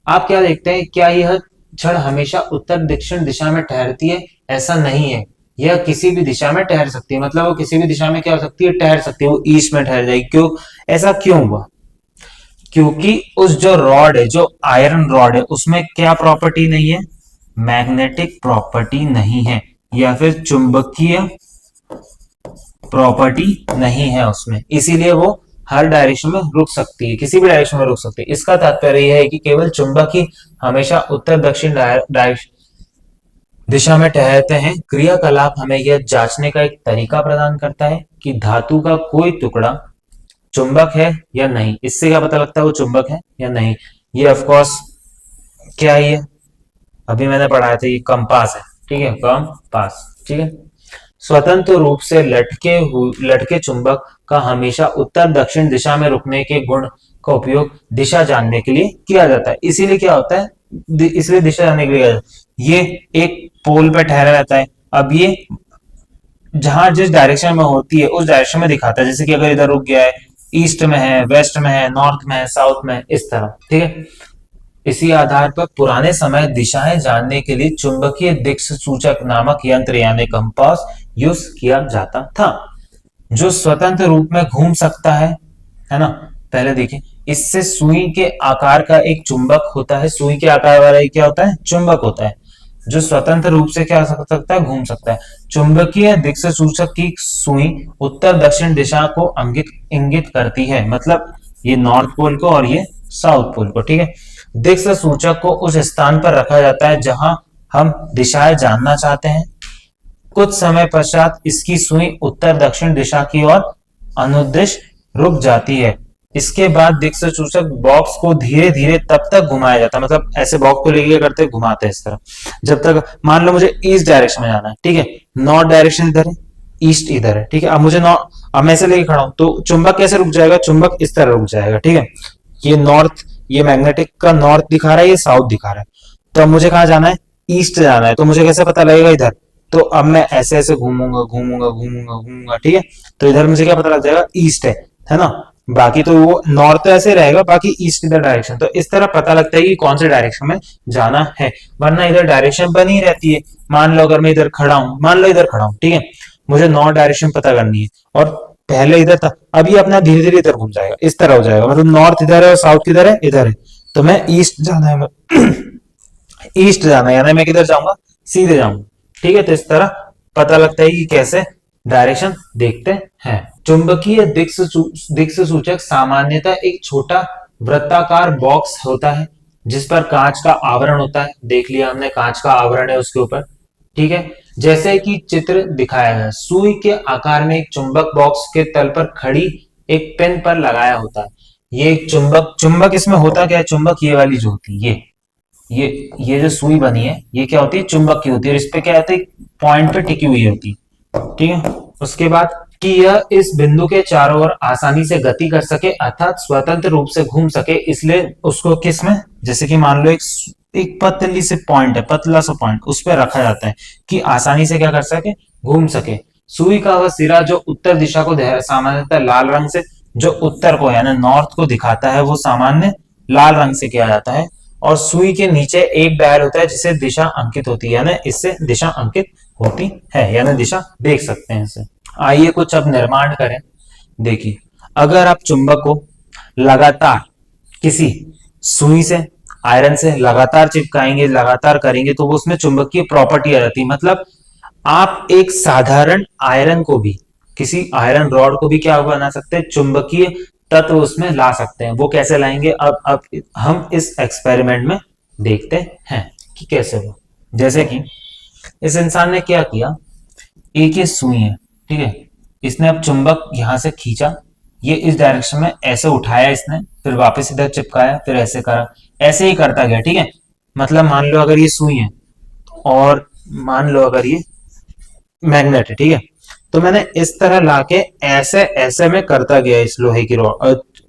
आप क्या देखते हैं, क्या यह छड़ हमेशा उत्तर दक्षिण दिशा में ठहरती है, ऐसा नहीं है। यह किसी भी दिशा में ठहर सकती है, मतलब वो किसी भी दिशा में क्या हो सकती है, ठहर सकती है। वो ईस्ट में ठहर जाएगी, क्यों, ऐसा क्यों हुआ, क्योंकि उस जो रॉड है, जो आयरन रॉड है, उसमें क्या प्रॉपर्टी नहीं है, मैग्नेटिक प्रॉपर्टी नहीं है, या फिर चुंबकीय प्रॉपर्टी नहीं है उसमें, इसीलिए वो हर डायरेक्शन में रुक सकती है, किसी भी डायरेक्शन में रुक सकती है। इसका तात्पर्य यह है कि केवल चुंबक ही हमेशा उत्तर दक्षिण दिशा में ठहरते हैं। क्रियाकलाप हमें यह जांचने का एक तरीका प्रदान करता है कि धातु का कोई टुकड़ा चुंबक है या नहीं। इससे क्या पता लगता है वो चुंबक है या नहीं। ये ऑफ कोर्स क्या है, ये अभी मैंने पढ़ाया था, ये कंपास है, ठीक है, कंपास, ठीक है। स्वतंत्र रूप से लटके चुंबक का हमेशा उत्तर दक्षिण दिशा में रुकने के गुण का उपयोग दिशा जानने के लिए किया जाता है। इसीलिए क्या होता है, इसलिए दिशा जानने के लिए ये एक पोल पे ठहरा रहता है। अब ये जहां जिस डायरेक्शन में होती है उस डायरेक्शन में दिखाता है, जैसे कि अगर इधर रुक गया है, ईस्ट में है, वेस्ट में है, नॉर्थ में है, साउथ में है, इस तरह, ठीक है। इसी आधार पर पुराने समय दिशाएं जानने के लिए चुंबकीय दिक्स सूचक नामक यंत्र यानी कंपास यूज किया जाता था, जो स्वतंत्र रूप में घूम सकता है ना। पहले देखिए, इससे सुई के आकार का एक चुंबक होता है, सुई के आकार वाला क्या होता है, चुंबक होता है, जो स्वतंत्र रूप से क्या हो सकता है, घूम सकता है। चुंबकीय दिक्स सूचक की सुई उत्तर दक्षिण दिशा को इंगित करती है, मतलब ये नॉर्थ पोल को और ये साउथ पोल को, ठीक है। दिक्स सूचक को उस स्थान पर रखा जाता है जहां हम दिशाएं जानना चाहते हैं। कुछ समय पश्चात इसकी सुई उत्तर दक्षिण दिशा की ओर अनुदिश रुक जाती है। इसके बाद दिक्स सूचक बॉक्स को धीरे धीरे तब तक घुमाया जाता है, मतलब ऐसे बॉक्स को लेके करते घुमाते हैं इस तरह, जब तक मान लो मुझे ईस्ट डायरेक्शन में जाना है, ठीक है, नॉर्थ डायरेक्शन इधर है, ईस्ट इधर है, ठीक है, अब मुझे अब मैं ऐसे लेके खड़ा हूं तो चुंबक कैसे रुक जाएगा, चुंबक इस तरह रुक जाएगा, ठीक है, ये नॉर्थ, ये मैग्नेटिक का नॉर्थ दिखा रहा है, ये साउथ दिखा रहा है, तो अब मुझे कहां जाना है, ईस्ट जाना है, तो मुझे कैसे पता लगेगा इधर, तो अब मैं ऐसे ऐसे घूमूंगा घूमूंगा घूमूंगा घूमूंगा, ठीक है, तो इधर मुझे क्या पता लग जाएगा, ईस्ट है ना, बाकी तो वो नॉर्थ ऐसे रहेगा, बाकी ईस्ट इधर डायरेक्शन, तो इस तरह पता लगता है कि कौन से डायरेक्शन में जाना है, वरना इधर डायरेक्शन बनी रहती है। मान लो अगर मैं इधर खड़ा हूं, मान लो इधर खड़ा हूं, ठीक है, मुझे नॉर्थ डायरेक्शन पता करनी है और पहले इधर था, अभी अपना धीरे धीरे इधर घूम जाएगा, इस तरह हो जाएगा, मतलब नॉर्थ इधर है और साउथ किधर है, इधर है, तो मैं ईस्ट जाना है ईस्ट जाना है, यानी मैं किधर जाऊंगा, सीधे जाऊंगा, ठीक है, तो इस तरह पता लगता है कि कैसे डायरेक्शन देखते हैं। चुंबकीय दिक्स सूचक सामान्यतः एक छोटा वृत्ताकार बॉक्स होता है जिस पर कांच का आवरण होता है, देख लिया हमने कांच का आवरण है उसके ऊपर, ठीक है, जैसे कि चित्र दिखाया है, सुई के आकार में एक चुंबक बॉक्स के तल पर खड़ी एक पेन पर लगाया होता है। ये एक चुंबक इसमें होता क्या है, चुंबक ये वाली जो होती है, ये जो सुई बनी है ये क्या होती है, चुंबक की होती है, और इस पे क्या होती है, पॉइंट पे टिकी हुई होती है, ठीक है। उसके बाद कि यह इस बिंदु के चारों ओर आसानी से गति कर सके अर्थात स्वतंत्र रूप से घूम सके, इसलिए उसको किस में, जैसे कि मान लो एक पतली से पॉइंट है, पतला सा पॉइंट, उस पर रखा जाता है कि आसानी से क्या कर सके, घूम सके। सुई का वह सिरा जो उत्तर दिशा को सामान्यतः लाल रंग से, जो उत्तर को यानी नॉर्थ को दिखाता है, वो सामान्य लाल रंग से किया जाता है, और सुई के नीचे एक डायल होता है जिसे दिशा अंकित होती है, यानी इससे दिशा अंकित होती है, यानी दिशा देख सकते हैं इसे। आइए कुछ अब निर्माण करें। देखिए, अगर आप चुंबक को लगातार किसी सुई से, आयरन से लगातार चिपकाएंगे, लगातार करेंगे, तो वो उसमें चुंबकीय प्रॉपर्टी आ जाती है, मतलब आप एक साधारण आयरन को भी, किसी आयरन रॉड को भी क्या बना सकते हैं, चुंबकीय तत्व उसमें ला सकते हैं। वो कैसे लाएंगे, अब हम इस एक्सपेरिमेंट में देखते हैं कि कैसे वो, जैसे कि इस इंसान ने क्या किया, एक ये सुई है, ठीक है, इसने अब चुंबक यहां से खींचा, ये इस डायरेक्शन में ऐसे उठाया इसने, फिर वापस इधर चिपकाया, फिर ऐसे करा, ऐसे ही करता गया, ठीक है, मतलब मान लो अगर ये सुई है और मान लो अगर ये मैग्नेट है, ठीक है, तो मैंने इस तरह लाके ऐसे ऐसे में करता गया इस लोहे की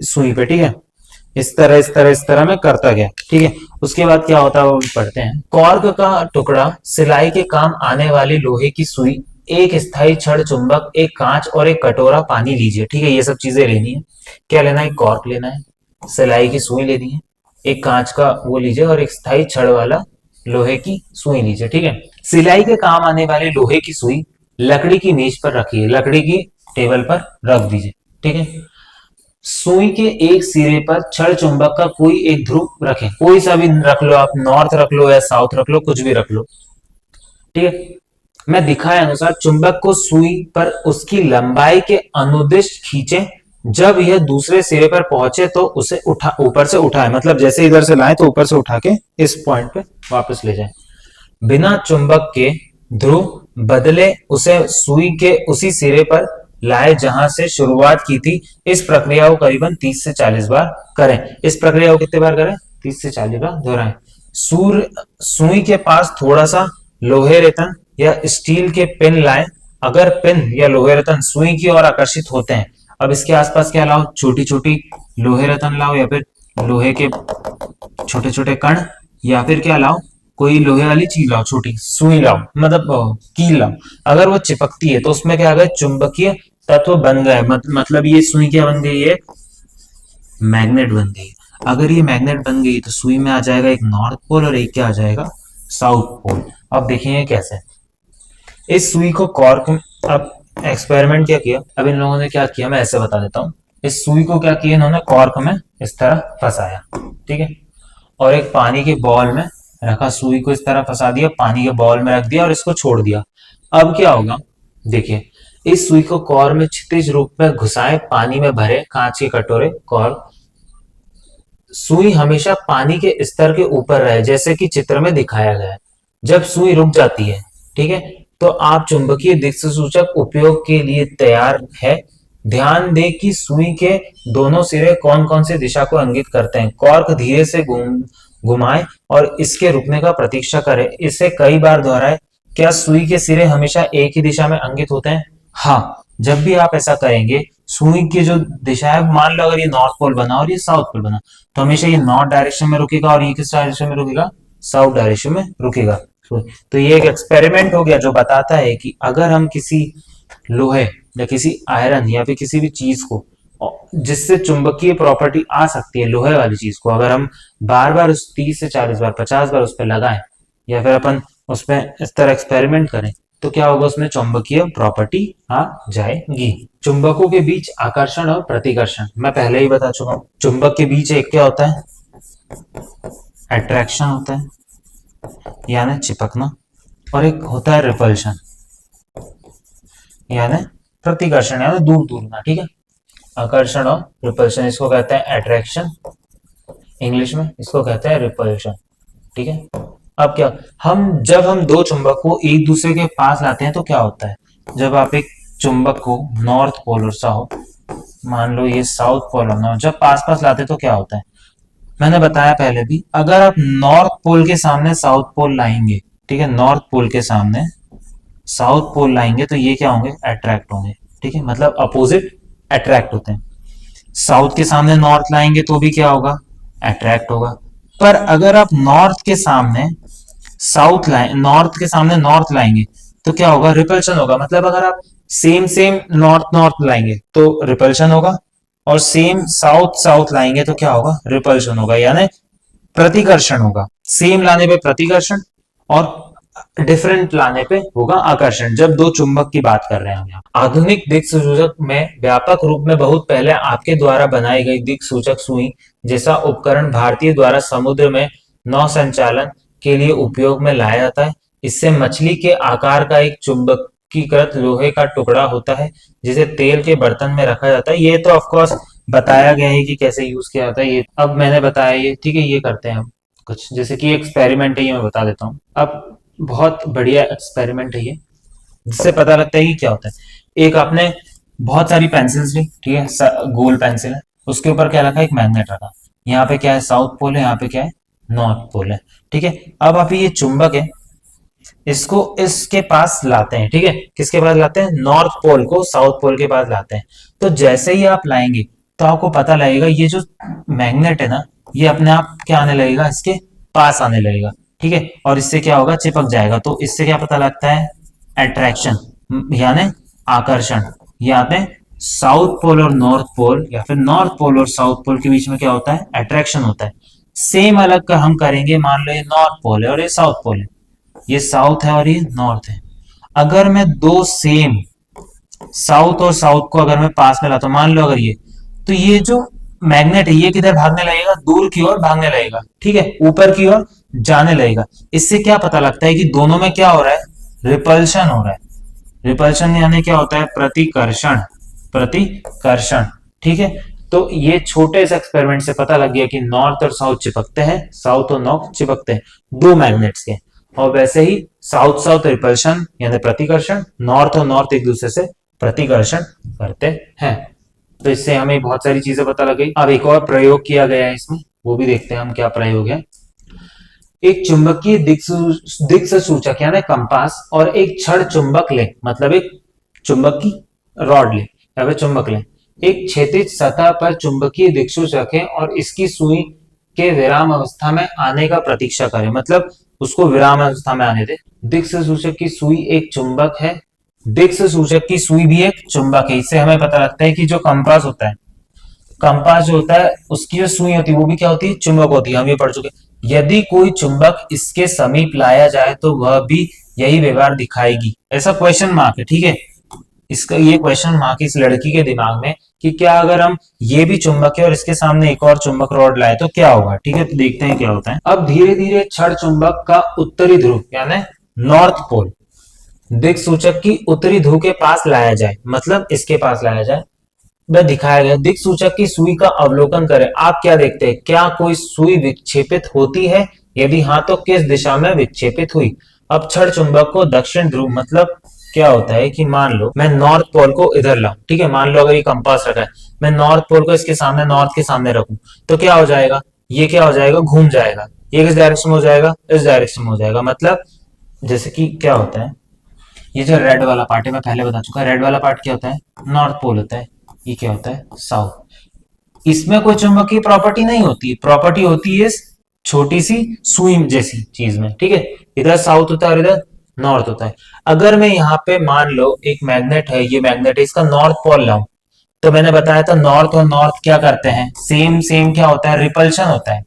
सुई पे, ठीक है, इस तरह इस तरह इस तरह में करता गया, ठीक है। उसके बाद क्या होता है वो पढ़ते हैं। कॉर्क का टुकड़ा, सिलाई के काम आने वाली लोहे की सुई, एक स्थायी छड़ चुंबक, एक कांच और एक कटोरा पानी लीजिए, ठीक है, ये सब चीजें लेनी है। क्या लेना है, कॉर्क लेना है, सिलाई की सुई लेनी है, एक कांच का वो लीजिए और एक स्थायी छड़ वाला लोहे की सुई लीजिए, ठीक है। सिलाई के काम आने वाली लोहे की सुई लकड़ी की मेज पर रखिए, लकड़ी की टेबल पर रख दीजिए, ठीक है। सुई के एक सिरे पर छड़ चुंबक का कोई एक ध्रुव रखें, कोई सा भी रख लो आप, नॉर्थ रख लो या साउथ रख लो, कुछ भी रख लो, ठीक है। मैं दिखाए अनुसार चुंबक को सुई पर उसकी लंबाई के अनुदिश खींचे, जब यह दूसरे सिरे पर पहुंचे तो उसे उठा, ऊपर से उठाए, मतलब जैसे इधर से लाए तो ऊपर से उठा के इस पॉइंट पे वापस ले जाए। बिना चुंबक के ध्रुव बदले उसे सुई के उसी सिरे पर लाए जहां से शुरुआत की थी। इस प्रक्रिया को करीबन 30 से 40 बार करें। इस प्रक्रिया को कितने बार करें, 30 से 40 बार दोहराएं। सुई के पास थोड़ा सा लोहे रेतन या स्टील के पिन लाएं। अगर पिन या लोहे रतन सुई की ओर आकर्षित होते हैं, अब इसके आसपास क्या लाओ, छोटी छोटी लोहे रतन लाओ या फिर लोहे के छोटे छोटे कण, या फिर क्या लाओ, कोई लोहे वाली चीज लाओ, छोटी सुई लाओ, मतलब कील लाओ। अगर वो चिपकती है तो उसमें क्या आ गया, चुंबकीय तत्व बन गए, मतलब ये सुई क्या बन गई है, मैग्नेट बन गई। अगर ये मैग्नेट बन गई तो सुई में आ जाएगा एक नॉर्थ पोल और एक क्या आ जाएगा, साउथ पोल। अब देखेंगे कैसे इस सुई को कॉर्क, अब एक्सपेरिमेंट क्या किया, अब इन लोगों ने क्या किया मैं ऐसे बता देता हूँ। इस सुई को क्या किया इन्होंने, कॉर्क में इस तरह फंसाया, ठीक है, और एक पानी के बॉल में रखा, सुई को इस तरह फंसा दिया, पानी के बॉल में रख दिया और इसको छोड़ दिया। अब क्या होगा, देखिए, इस सुई को कॉर्क में क्षितिज रूप में घुसाए, पानी में भरे कांच के कटोरे, कॉर्क सुई हमेशा पानी के स्तर के ऊपर रहे, जैसे कि चित्र में दिखाया गया है। जब सुई रुक जाती है, ठीक है, तो आप चुंबकीय दिक्सूचक सूचक उपयोग के लिए तैयार है। ध्यान दें कि सुई के दोनों सिरे कौन कौन सी दिशा को इंगित करते हैं। कॉर्क धीरे से घुमाएं और इसके रुकने का प्रतीक्षा करें। इसे कई बार दोहराएं। क्या सुई के सिरे हमेशा एक ही दिशा में इंगित होते हैं? हाँ, जब भी आप ऐसा करेंगे, सुई की जो दिशा है, मान लो अगर ये नॉर्थ पोल बना और ये साउथ पोल बना, तो हमेशा ये नॉर्थ डायरेक्शन में रुकेगा और ये किस डायरेक्शन में रुकेगा? साउथ डायरेक्शन में रुकेगा। तो ये एक एक्सपेरिमेंट हो गया जो बताता है कि अगर हम किसी लोहे या किसी आयरन या फिर किसी भी चीज को, जिससे चुंबकीय प्रॉपर्टी आ सकती है, लोहे वाली चीज को अगर हम बार बार उस 30 से 40 बार 50 बार उस पर लगाएं, या फिर अपन उसमें इस तरह एक्सपेरिमेंट करें, तो क्या होगा? उसमें चुंबकीय प्रॉपर्टी आ जाएगी। चुंबकों के बीच आकर्षण और प्रतिकर्षण मैं पहले ही बता चुका हूं। चुंबक के बीच एक क्या होता है? अट्रैक्शन होता है, यानी चिपकना, और एक होता है रिपल्शन, यानी प्रतिकर्षण, यानी दूर दूर। ठीक है, आकर्षण और रिपल्शन, इसको कहते हैं अट्रैक्शन, इंग्लिश में इसको कहते हैं रिपल्शन। ठीक है, अब क्या, जब हम दो चुंबक को एक दूसरे के पास लाते हैं तो क्या होता है? जब आप एक चुंबक को नॉर्थ पोल और साउथ, मान लो ये साउथ पोल और नॉर्थ, जब पास पास लाते हैं तो क्या होता है? मैंने बताया पहले भी, अगर आप नॉर्थ पोल के सामने साउथ पोल लाएंगे, ठीक है, नॉर्थ पोल के सामने साउथ पोल लाएंगे तो ये क्या होंगे? अट्रैक्ट होंगे। ठीक है, मतलब अपोजिट अट्रैक्ट होते हैं। साउथ के सामने नॉर्थ लाएंगे तो भी क्या होगा? अट्रैक्ट होगा। पर अगर आप नॉर्थ के सामने नॉर्थ के सामने नॉर्थ लाएंगे तो क्या होगा? रिपल्शन होगा। मतलब अगर आप सेम सेम नॉर्थ नॉर्थ लाएंगे तो रिपल्शन होगा, और सेम साउथ साउथ लाएंगे तो क्या होगा? रिपल्शन होगा, यानी प्रतिकर्षण होगा। सेम लाने पे प्रतिकर्षण और डिफरेंट लाने पे होगा आकर्षण, जब दो चुंबक की बात कर रहे हैं हम। आधुनिक दिक्सूचक में व्यापक रूप में बहुत पहले आपके द्वारा बनाई गई दिक्सूचक सुई जैसा उपकरण भारतीय द्वारा समुद्र में नौ संचालन के लिए उपयोग में लाया जाता है। इससे मछली के आकार का एक चुंबकीकृत लोहे का टुकड़ा होता है जिसे तेल के बर्तन में रखा जाता है। ये तो ऑफ कोर्स बताया गया है कि कैसे यूज किया जाता है, ये अब मैंने बताया। ये ठीक है, ये करते हैं हम कुछ, जैसे कि एक्सपेरिमेंट है, ये मैं बता देता हूँ। अब बहुत बढ़िया एक्सपेरिमेंट है ये, जिससे पता लगता है कि क्या होता है। एक आपने बहुत सारी पेंसिल्स ली, ठीक है, गोल पेंसिल है, उसके ऊपर क्या रखा? एक मैग्नेट रखा। यहाँ पे क्या है? साउथ पोल है, यहाँ पे क्या है? नॉर्थ पोल है। ठीक है, अब आप ये चुंबक है, इसको इसके पास लाते हैं। ठीक है, किसके पास लाते हैं? नॉर्थ पोल को साउथ पोल के पास लाते हैं। तो जैसे ही आप लाएंगे तो आपको पता लगेगा ये जो मैग्नेट है ना, ये अपने आप क्या आने लगेगा? इसके पास आने लगेगा। ठीक है, और इससे क्या होगा? चिपक जाएगा। तो इससे क्या पता लगता है? अट्रैक्शन, यानी आकर्षण। यहाँ पे साउथ पोल और नॉर्थ पोल, या फिर नॉर्थ पोल और साउथ पोल के बीच में क्या होता है? अट्रैक्शन होता है। सेम अलग का हम करेंगे, मान लो ये नॉर्थ पोल है और ये साउथ पोल है, ये साउथ है और ये नॉर्थ है। अगर मैं दो सेम साउथ और साउथ को अगर मैं पास में लाता हूं, मान लो अगर ये, तो ये जो मैग्नेट है ये किधर भागने लगेगा? दूर की ओर भागने लगेगा। ठीक है, ऊपर की ओर जाने लगेगा। इससे क्या पता लगता है कि दोनों में क्या हो रहा है? रिपल्शन हो रहा है। रिपल्शन यानी क्या होता है? प्रतिकर्षण, प्रतिकर्षण। ठीक है, तो ये छोटे से एक्सपेरिमेंट से पता लग गया कि नॉर्थ और साउथ चिपकते हैं, साउथ और नॉर्थ चिपकते हैं दो मैग्नेट्स के। और वैसे ही साउथ साउथ रिपल्शन यानी प्रतिकर्षण, नॉर्थ और नॉर्थ एक दूसरे से प्रतिकर्षण करते हैं। तो इससे हमें बहुत सारी चीजें पता लग गई। अब एक और प्रयोग किया गया है इसमें, वो भी देखते हैं हम क्या प्रयोग है। एक चुंबकीय दिक्सूचक यानी कंपास और एक छड़ चुंबक ले, मतलब एक चुंबक की रॉड ले या फिर चुंबक ले। एक क्षैतिज सतह पर चुंबकीय दिक्सूचक है और इसकी सुई के विराम अवस्था में आने का प्रतीक्षा करें, मतलब उसको विराम अवस्था में आने दे। दिक्सूचक की सुई एक चुंबक है, दिक्सूचक की सुई भी एक चुंबक है। इससे हमें पता लगता है कि जो कंपास होता है, कंपास जो होता है उसकी जो सुई होती है वो भी क्या होती है? चुंबक होती है, हम ये पढ़ चुके। यदि कोई चुंबक इसके समीप लाया जाए तो वह भी यही व्यवहार दिखाएगी। ऐसा क्वेश्चन मार्क है। ठीक है, इसका ये क्वेश्चन मार्क इस लड़की के दिमाग में कि क्या अगर हम ये भी चुंबक है और इसके सामने एक और चुंबक रॉड लाए तो क्या होगा। ठीक है, तो देखते हैं क्या होता है। अब धीरे धीरे छड़ चुंबक का उत्तरी ध्रुव यानी नॉर्थ पोल दिक्सूचक की उत्तरी ध्रुव के पास लाया जाए, मतलब इसके पास लाया जाए। में दिखाया गया दिक् सूचक की सुई का अवलोकन करें। आप क्या देखते हैं, क्या कोई सुई विक्षेपित होती है? यदि हाँ तो किस दिशा में विक्षेपित हुई? अब क्षण चुंबक को दक्षिण ध्रुव, मतलब क्या होता है कि मान लो मैं नॉर्थ पोल को इधर लाऊं, ठीक है, मान लो अगर ये कंपास रखा है, मैं नॉर्थ पोल को इसके सामने, नॉर्थ के सामने रखूं, तो क्या हो जाएगा, ये क्या हो जाएगा, घूम जाएगा। ये किस डायरेक्शन में हो जाएगा, इस डायरेक्शन में हो जाएगा। मतलब जैसे कि क्या होता है, ये जो रेड वाला पार्ट है मैं पहले बता चुका, रेड वाला पार्ट क्या होता है, नॉर्थ पोल होता है, ये क्या होता है, साउथ। इसमें कोई चुंबकीय प्रॉपर्टी नहीं होती, प्रॉपर्टी होती है इस छोटी सी सुई जैसी चीज में, ठीक है। इधर साउथ होता है और इधर नॉर्थ होता है। अगर मैं यहाँ पे मान लो एक मैग्नेट है, ये मैग्नेट है, इसका नॉर्थ पोल लाऊं, तो मैंने बताया था नॉर्थ और नॉर्थ क्या करते हैं, सेम सेम क्या होता है, रिपल्शन होता है।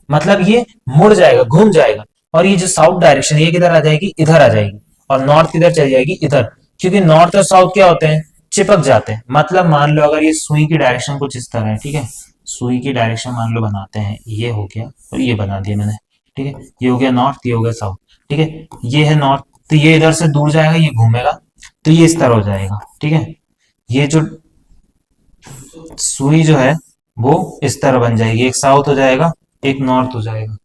मतलब ये मुड़ जाएगा, घूम जाएगा, और ये जो साउथ डायरेक्शन ये किधर आ जाएगी, इधर आ जाएगी, और नॉर्थ किधर चली जाएगी, इधर। क्योंकि नॉर्थ और साउथ क्या होते हैं, चिपक जाते हैं। मतलब मान लो अगर ये सुई की डायरेक्शन कुछ इस तरह है, ठीक है, सुई की डायरेक्शन मान लो बनाते हैं, ये हो गया और ये बना दिया मैंने, ठीक है, ये हो गया नॉर्थ, ये हो गया साउथ, ठीक है, ये है नॉर्थ, तो ये इधर से दूर जाएगा, ये घूमेगा, तो ये इस तरह हो जाएगा, ठीक है। ये जो सुई जो है वो इस तरह बन जाएगी, एक साउथ हो जाएगा, एक नॉर्थ हो जाएगा,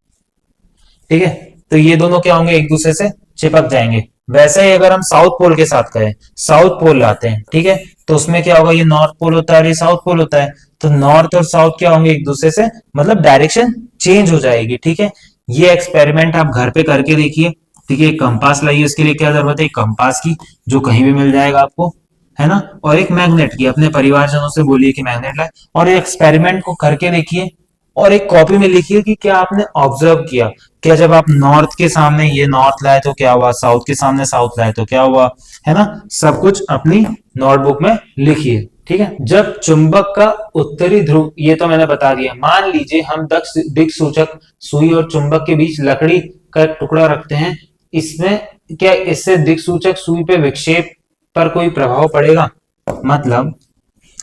ठीक है। तो ये दोनों क्या होंगे, एक दूसरे से चिपक जाएंगे। वैसे ही अगर हम साउथ पोल के साथ करें, साउथ पोल लाते हैं, ठीक है, तो उसमें क्या होगा, ये नॉर्थ पोल होता है और ये साउथ पोल होता है, तो नॉर्थ और साउथ क्या होंगे, एक दूसरे से, मतलब डायरेक्शन चेंज हो जाएगी, ठीक है। ये एक्सपेरिमेंट आप घर पे करके देखिए, ठीक है। एक कंपास लाइए, उसके लिए क्या जरूरत है, एक कंपास की, जो कहीं भी मिल जाएगा आपको, है ना, और एक मैग्नेट की, अपने परिवारजनों से बोलिए कि मैग्नेट लाए, और एक्सपेरिमेंट को करके देखिए, और एक कॉपी में लिखिए कि क्या आपने ऑब्जर्व किया, क्या जब आप नॉर्थ के सामने ये नॉर्थ लाए तो क्या हुआ, साउथ के सामने साउथ लाए तो क्या हुआ, है ना। सब कुछ अपनी नोटबुक में लिखिए, ठीक है। जब चुंबक का उत्तरी ध्रुव, ये तो मैंने बता दिया, मान लीजिए हम दिक् सूचक सुई और चुंबक के बीच लकड़ी का टुकड़ा रखते हैं, इसमें क्या इससे दिक् सूचक सुई पे विक्षेप पर कोई प्रभाव पड़ेगा? मतलब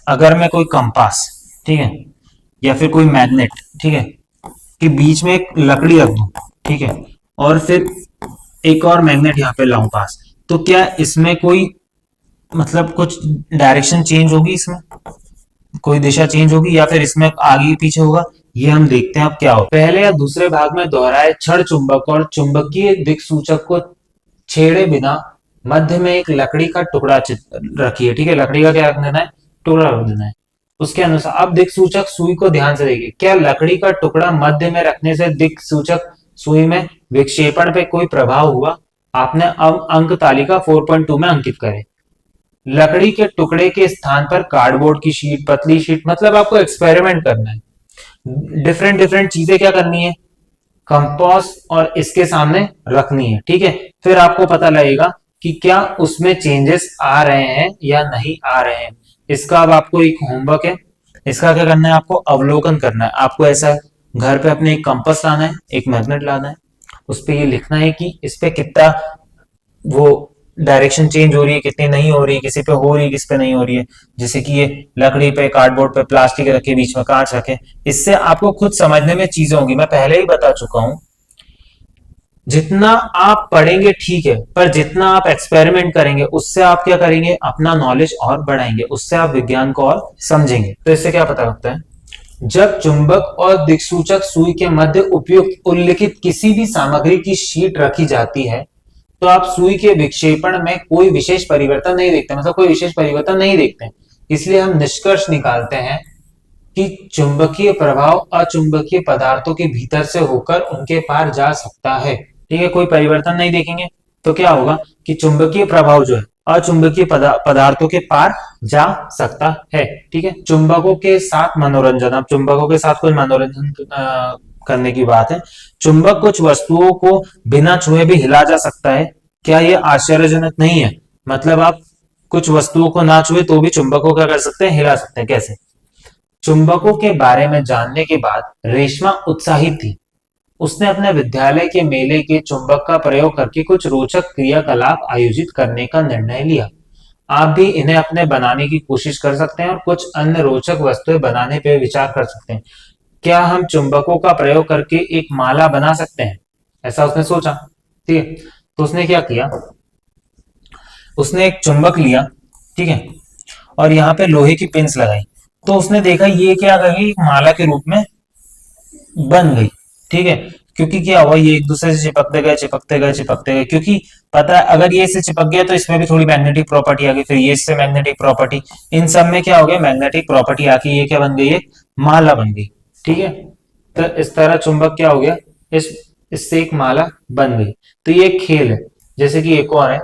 अगर मैं कोई कंपास, ठीक है, या फिर कोई मैग्नेट, ठीक है, के बीच में एक लकड़ी रख दूं, ठीक है, और फिर एक और मैग्नेट यहाँ पे लाऊं पास, तो क्या इसमें कोई, मतलब कुछ डायरेक्शन चेंज होगी, इसमें कोई दिशा चेंज होगी, या फिर इसमें आगे पीछे होगा? ये हम देखते हैं अब क्या हो। पहले या दूसरे भाग में दोहराए क्षण चुंबक और चुंबकीय दिक् सूचक को छेड़े बिना मध्य में एक लकड़ी का टुकड़ा रखिए, ठीक है, लकड़ी का क्या रख देना है, टुकड़ा रख देना है। उसके अनुसार अब दिक् सूचक सुई को ध्यान से देखिए, क्या लकड़ी का टुकड़ा मध्य में रखने से दिक् सूचक सुई में विक्षेपण पे कोई प्रभाव हुआ? आपने अब अंक तालिका 4.2 में अंकित करें। लकड़ी के टुकड़े के स्थान पर कार्डबोर्ड की शीट, पतली शीट, मतलब आपको एक्सपेरिमेंट करना है, डिफरेंट डिफरेंट चीजें क्या करनी है, कंपास और इसके सामने रखनी है, ठीक है। फिर आपको पता लगेगा कि क्या उसमें चेंजेस आ रहे हैं या नहीं आ रहे हैं। इसका अब आपको एक होमवर्क है, इसका क्या करना है, आपको अवलोकन करना है। आपको ऐसा घर पे अपने एक कंपास लाना है, एक मैग्नेट लाना है, उस पे ये लिखना है कि इस पे कितना वो डायरेक्शन चेंज हो रही है, कितनी नहीं हो रही है, किसी पे हो रही है, किस पे नहीं हो रही है। जैसे कि ये लकड़ी पे, कार्डबोर्ड पे प्लास्टिक रखे, बीच में कांच रखे, इससे आपको खुद समझने में चीजें होंगी। मैं पहले ही बता चुका हूं, जितना आप पढ़ेंगे ठीक है, पर जितना आप एक्सपेरिमेंट करेंगे उससे आप क्या करेंगे, अपना नॉलेज और बढ़ाएंगे, उससे आप विज्ञान को और समझेंगे। तो इससे क्या पता लगता है, जब चुंबक और दिक्सूचक सुई के मध्य उपयुक्त उल्लिखित किसी भी सामग्री की शीट रखी जाती है, तो आप सुई के विक्षेपण में कोई विशेष परिवर्तन नहीं देखते, मतलब कोई विशेष परिवर्तन नहीं देखते। इसलिए हम निष्कर्ष निकालते हैं कि चुंबकीय प्रभाव अचुंबकीय पदार्थों के भीतर से होकर उनके पार जा सकता है, ठीक है। कोई परिवर्तन नहीं देखेंगे तो क्या होगा कि चुंबकीय प्रभाव जो है अचुंबकीय पदार्थों के पार जा सकता है, ठीक है। चुंबकों के साथ मनोरंजन, अब चुंबकों के साथ कोई मनोरंजन करने की बात है। चुंबक कुछ वस्तुओं को बिना छुए भी हिला जा सकता है। क्या ये आश्चर्यजनक नहीं है? मतलब आप कुछ वस्तुओं को ना छुए तो भी चुंबक को क्या कर सकते हैं, हिला सकते हैं। कैसे? चुंबकों के बारे में जानने के बाद रेशमा उत्साहित थी। उसने अपने विद्यालय के मेले के चुंबक का प्रयोग करके कुछ रोचक क्रियाकलाप आयोजित करने का निर्णय लिया। आप भी इन्हें अपने बनाने की कोशिश कर सकते हैं और कुछ अन्य रोचक वस्तुएं बनाने पर विचार कर सकते हैं। क्या हम चुंबकों का प्रयोग करके एक माला बना सकते हैं? ऐसा उसने सोचा, ठीक है। तो उसने क्या किया, उसने एक चुंबक लिया, ठीक है, और यहाँ पे लोहे की पिंस लगाई। तो उसने देखा ये क्या कर गई, एक माला के रूप में बन गई, ठीक है। क्योंकि क्या हुआ, ये एक दूसरे से चिपकते गए चिपकते गए चिपकते गए, क्योंकि पता है अगर ये इससे चिपक गया तो इसमें भी थोड़ी मैग्नेटिक प्रॉपर्टी आ गई, फिर ये इससे मैग्नेटिक प्रॉपर्टी, इन सब में क्या हो गया, मैग्नेटिक प्रॉपर्टी आके ये क्या बन गई, एक माला बन गई, ठीक है। तो इस तरह चुंबक क्या हो गया, इस इससे एक माला बन गई। तो ये एक खेल है। जैसे कि एक और है,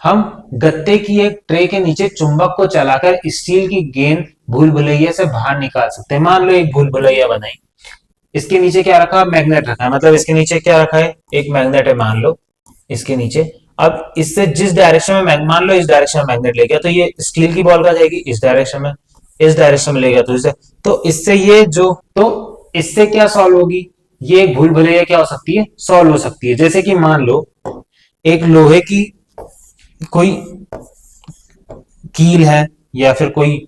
हम गत्ते की एक ट्रे के नीचे चुंबक को चलाकर स्टील की गेंद भूल भुलैया से बाहर निकाल सकते हैं। मान लो एक भूल भुलैया बनाई, इसके नीचे क्या रखा, मैग्नेट रखा है, मतलब इसके नीचे क्या रखा है, एक मैग्नेट है मान लो इसके नीचे। अब इससे जिस डायरेक्शन में मान लो इस डायरेक्शन में मैग्नेट ले गया, तो ये स्टील की बॉल का जाएगी इस डायरेक्शन में, इस डायरेक्शन में ले गया तो इससे ये जो, तो इससे क्या सॉल्व होगी, ये एक भूल भुलैया क्या हो सकती है, सॉल्व हो सकती है। जैसे कि मान लो एक लोहे की कोई कील है, या फिर कोई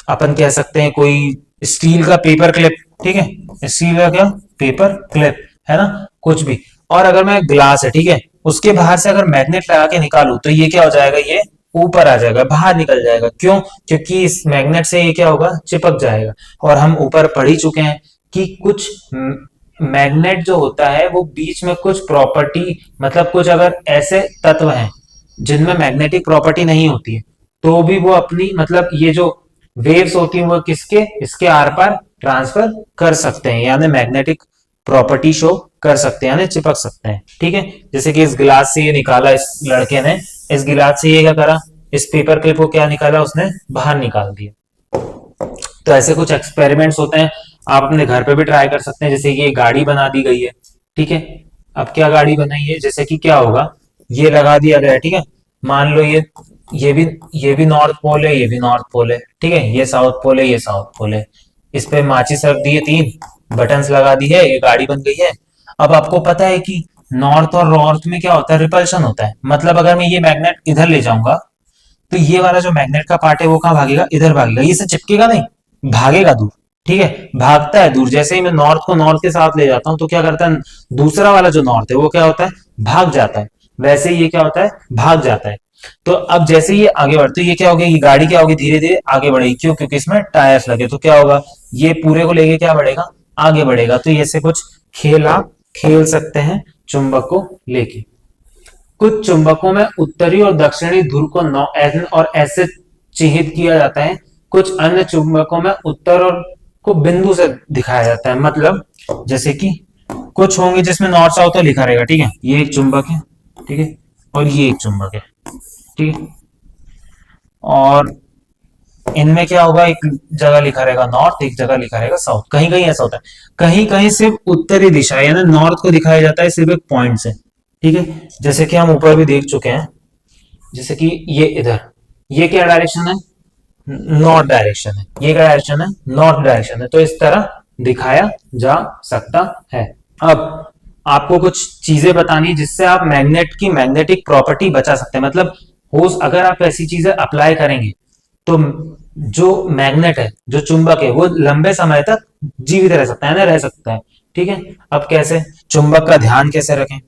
अपन कह सकते हैं कोई स्टील का पेपर क्लिप, ठीक है, स्टील का क्या पेपर क्लिप है ना, कुछ भी। और अगर मैं ग्लास है, ठीक है, उसके बाहर से अगर मैग्नेट लगा के निकालू तो ये क्या हो जाएगा, ये ऊपर आ जाएगा, बाहर निकल जाएगा। क्यों, क्योंकि इस मैग्नेट से ये क्या होगा, चिपक जाएगा। और हम ऊपर पढ़ ही चुके हैं कि कुछ मैग्नेट जो होता है वो बीच में कुछ प्रॉपर्टी, मतलब कुछ अगर ऐसे तत्व हैं जिनमें मैग्नेटिक प्रॉपर्टी नहीं होती है, तो भी वो अपनी, मतलब ये जो वेव्स होती हैं वो किसके, इसके आर पार ट्रांसफर कर सकते हैं, यानी मैग्नेटिक प्रॉपर्टी शो कर सकते हैं, यानी चिपक सकते हैं, ठीक है। जैसे कि इस गिलास से ये निकाला इस लड़के ने, इस गिलास से ये क्या करा, इस पेपर क्लिप को क्या निकाला, उसने बाहर निकाल दिया। तो ऐसे कुछ एक्सपेरिमेंट्स होते हैं, आप अपने घर पे भी ट्राई कर सकते हैं। जैसे कि ये गाड़ी बना दी गई है, ठीक है। अब क्या गाड़ी बनाई है, जैसे कि क्या होगा, ये लगा दिया गया है, ठीक है। मान लो ये भी नॉर्थ पोल है, ये भी नॉर्थ पोल है, ठीक है, ये साउथ पोल है, ये साउथ पोल है। इस पे माचिस रख दी है, 3 बटन्स लगा दी है, ये गाड़ी बन गई है। अब आपको पता है कि नॉर्थ और नॉर्थ में क्या होता है, रिपल्शन होता है। मतलब अगर मैं ये मैग्नेट इधर ले जाऊंगा तो ये वाला जो मैग्नेट का पार्ट है वो कहाँ भागेगा, इधर भागेगा, ये से चिपकेगा नहीं, भागेगा दूर, ठीक है, भागता है दूर। जैसे ही मैं नॉर्थ को नॉर्थ के साथ ले जाता हूं तो क्या करता है, दूसरा वाला जो नॉर्थ है वो क्या होता है, भाग जाता है। वैसे ही ये क्या होता है, भाग जाता है। तो अब जैसे ही ये आगे बढ़ते, ये क्या होगा, ये गाड़ी क्या होगी, धीरे धीरे आगे बढ़ेगी। क्यों, क्योंकि इसमें टायर्स लगे। तो क्या होगा, ये पूरे को लेके क्या बढ़ेगा, आगे बढ़ेगा। तो ये से कुछ खेल आप खेल सकते हैं चुंबक को लेके। कुछ चुंबकों में उत्तरी और दक्षिणी ध्रुव को नौ एन और ऐसे चिन्हित किया जाता है। कुछ अन्य चुंबकों में उत्तर और को बिंदु से दिखाया जाता है। मतलब जैसे कि कुछ होंगे जिसमें नॉर्थ साउथ तो लिखा रहेगा, ठीक है, ये एक चुंबक है, ठीक है, और ये एक चुंबक है, ठीक है। और इनमें क्या होगा, एक जगह लिखा रहेगा नॉर्थ, एक जगह लिखा रहेगा साउथ। कहीं कहीं ऐसा होता है, कहीं कहीं सिर्फ उत्तरी दिशा यानी नॉर्थ को दिखाया जाता है सिर्फ एक पॉइंट से, ठीक है। जैसे कि हम ऊपर भी देख चुके हैं, जैसे कि ये इधर, ये क्या डायरेक्शन है, नॉर्थ डायरेक्शन है, ये क्या डायरेक्शन है, नॉर्थ डायरेक्शन है। तो इस तरह दिखाया जा सकता है। अब आपको कुछ चीजें बतानी जिससे आप मैग्नेट की मैग्नेटिक प्रॉपर्टी बचा सकते हैं। मतलब हो, अगर आप ऐसी चीजें अप्लाई करेंगे तो जो मैग्नेट है, जो चुंबक है, वो लंबे समय तक जीवित रह सकता है ना, रह सकता है, ठीक है। अब कैसे, चुंबक का ध्यान कैसे रखें,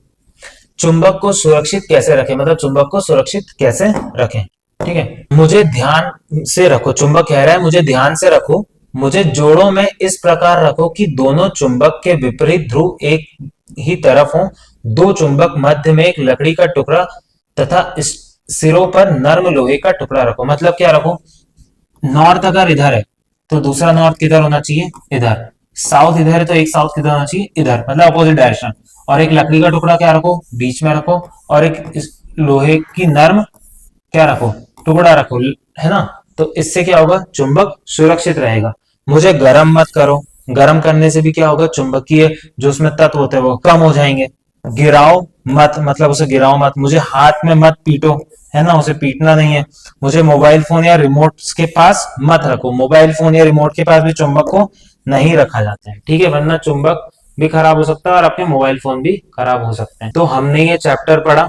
चुंबक को सुरक्षित कैसे रखें, मतलब चुंबक को सुरक्षित कैसे रखें, ठीक है। मुझे ध्यान से रखो, चुंबक कह रहा है मुझे ध्यान से रखो, मुझे जोड़ों में इस प्रकार रखो कि दोनों चुंबक के विपरीत ध्रुव एक ही तरफ हो। दो चुंबक मध्य में एक लकड़ी का टुकड़ा तथा सिरों पर नर्म लोहे का टुकड़ा रखो। मतलब क्या रखो, नॉर्थ अगर इधर है तो दूसरा नॉर्थ किधर होना चाहिए, इधर। साउथ इधर है तो एक साउथ किधर होना चाहिए, इधर, मतलब अपोजिट डायरेक्शन। और एक लकड़ी का टुकड़ा क्या रखो, बीच में रखो। और एक इस लोहे की नर्म क्या रखो, टुकड़ा रखो, है ना। तो इससे क्या होगा, चुंबक सुरक्षित रहेगा। मुझे गर्म मत करो, गर्म करने से भी क्या होगा, चुंबकीय जो उसमें तत्व होते हैं वो कम हो जाएंगे। गिराओ मत, मतलब उसे गिराओ मत, मुझे हाथ में मत पीटो, है ना, उसे पीटना नहीं है। मुझे मोबाइल फोन या रिमोट के पास मत रखो, मोबाइल फोन या रिमोट के पास भी चुंबक को नहीं रखा जाता है, ठीक है, वरना चुंबक भी खराब हो सकता है और आपके मोबाइल फोन भी खराब हो सकते हैं। तो हमने ये चैप्टर पढ़ा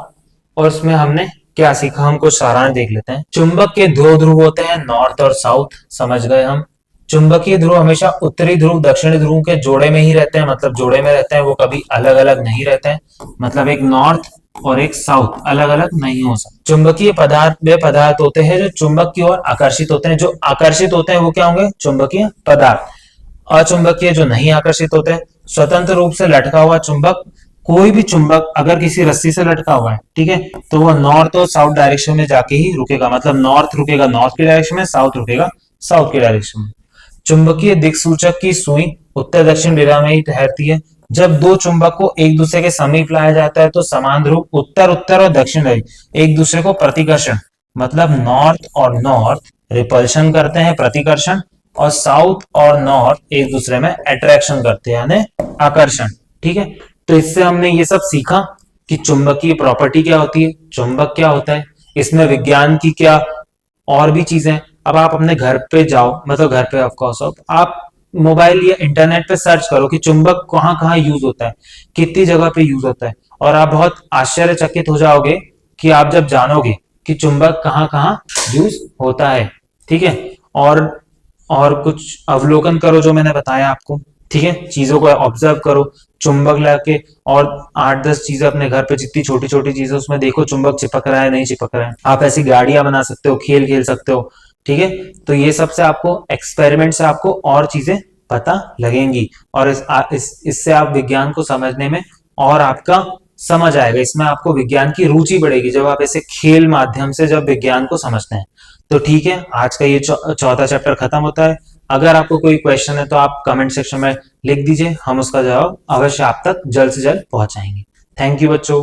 और उसमें हमने क्या सीखा, हम कुछ सारांश देख लेते हैं। चुंबक के दो ध्रुव होते हैं, नॉर्थ और साउथ, समझ गए हम। चुंबकीय ध्रुव हमेशा उत्तरी ध्रुव दक्षिणी ध्रुव के जोड़े में ही रहते हैं, मतलब जोड़े में रहते हैं, वो कभी अलग अलग नहीं रहते हैं। मतलब एक नॉर्थ और एक साउथ अलग अलग नहीं हो सकते। चुंबकीय पदार्थ वे पदार्थ होते हैं जो चुंबक की ओर आकर्षित होते हैं। जो आकर्षित होते हैं वो क्या होंगे? चुंबकीय पदार्थ। अचुंबकीय जो नहीं आकर्षित होते हैं। स्वतंत्र रूप से लटका हुआ चुंबक, कोई भी चुंबक अगर किसी रस्सी से लटका हुआ है, ठीक है, तो वो नॉर्थ और साउथ डायरेक्शन में जाके ही रुकेगा। मतलब नॉर्थ रुकेगा नॉर्थ की डायरेक्शन में, साउथ रुकेगा साउथ की डायरेक्शन में। चुंबकीय दिक्सूचक की सुई उत्तर दक्षिण दिशा में ही ठहरती है। जब दो चुंबक को एक दूसरे के समीप लाया जाता है तो समान ध्रुव उत्तर उत्तर और दक्षिण एक दूसरे को प्रतिकर्षण, मतलब नॉर्थ और नॉर्थ रिपल्शन करते हैं, प्रतिकर्षण, और साउथ और नॉर्थ एक दूसरे में अट्रैक्शन करते हैं, यानी आकर्षण। ठीक है, तो इससे हमने ये सब सीखा कि चुंबकीय प्रॉपर्टी क्या होती है, चुंबक क्या होता है, इसमें विज्ञान की क्या और भी चीजें। अब आप अपने घर पे जाओ, मतलब घर पे ऑफकोर्स आप मोबाइल या इंटरनेट पे सर्च करो कि चुंबक कहाँ कहाँ यूज होता है, कितनी जगह पे यूज होता है, और आप बहुत आश्चर्यचकित हो जाओगे कि आप जब जानोगे कि चुंबक कहाँ कहाँ यूज होता है। ठीक है, और कुछ अवलोकन करो जो मैंने बताया आपको। ठीक है, चीजों को ऑब्जर्व करो, चुंबक लाके और 8-10 चीजें अपने घर पे, जितनी छोटी छोटी चीजें उसमें देखो चुंबक चिपक रहा है नहीं चिपक रहा है। आप ऐसी गाड़ियां बना सकते हो, खेल खेल सकते हो। ठीक है, तो ये सब से आपको एक्सपेरिमेंट से आपको और चीजें पता लगेंगी, और इससे आप विज्ञान को समझने में और आपका समझ आएगा, इसमें आपको विज्ञान की रुचि बढ़ेगी जब आप ऐसे खेल माध्यम से जब विज्ञान को समझते हैं। तो ठीक है, आज का ये चौथा चैप्टर खत्म होता है। अगर आपको कोई क्वेश्चन है तो आप कमेंट सेक्शन में लिख दीजिए, हम उसका जवाब अवश्य आप तक जल्द से जल्द पहुंचाएंगे। थैंक यू बच्चों।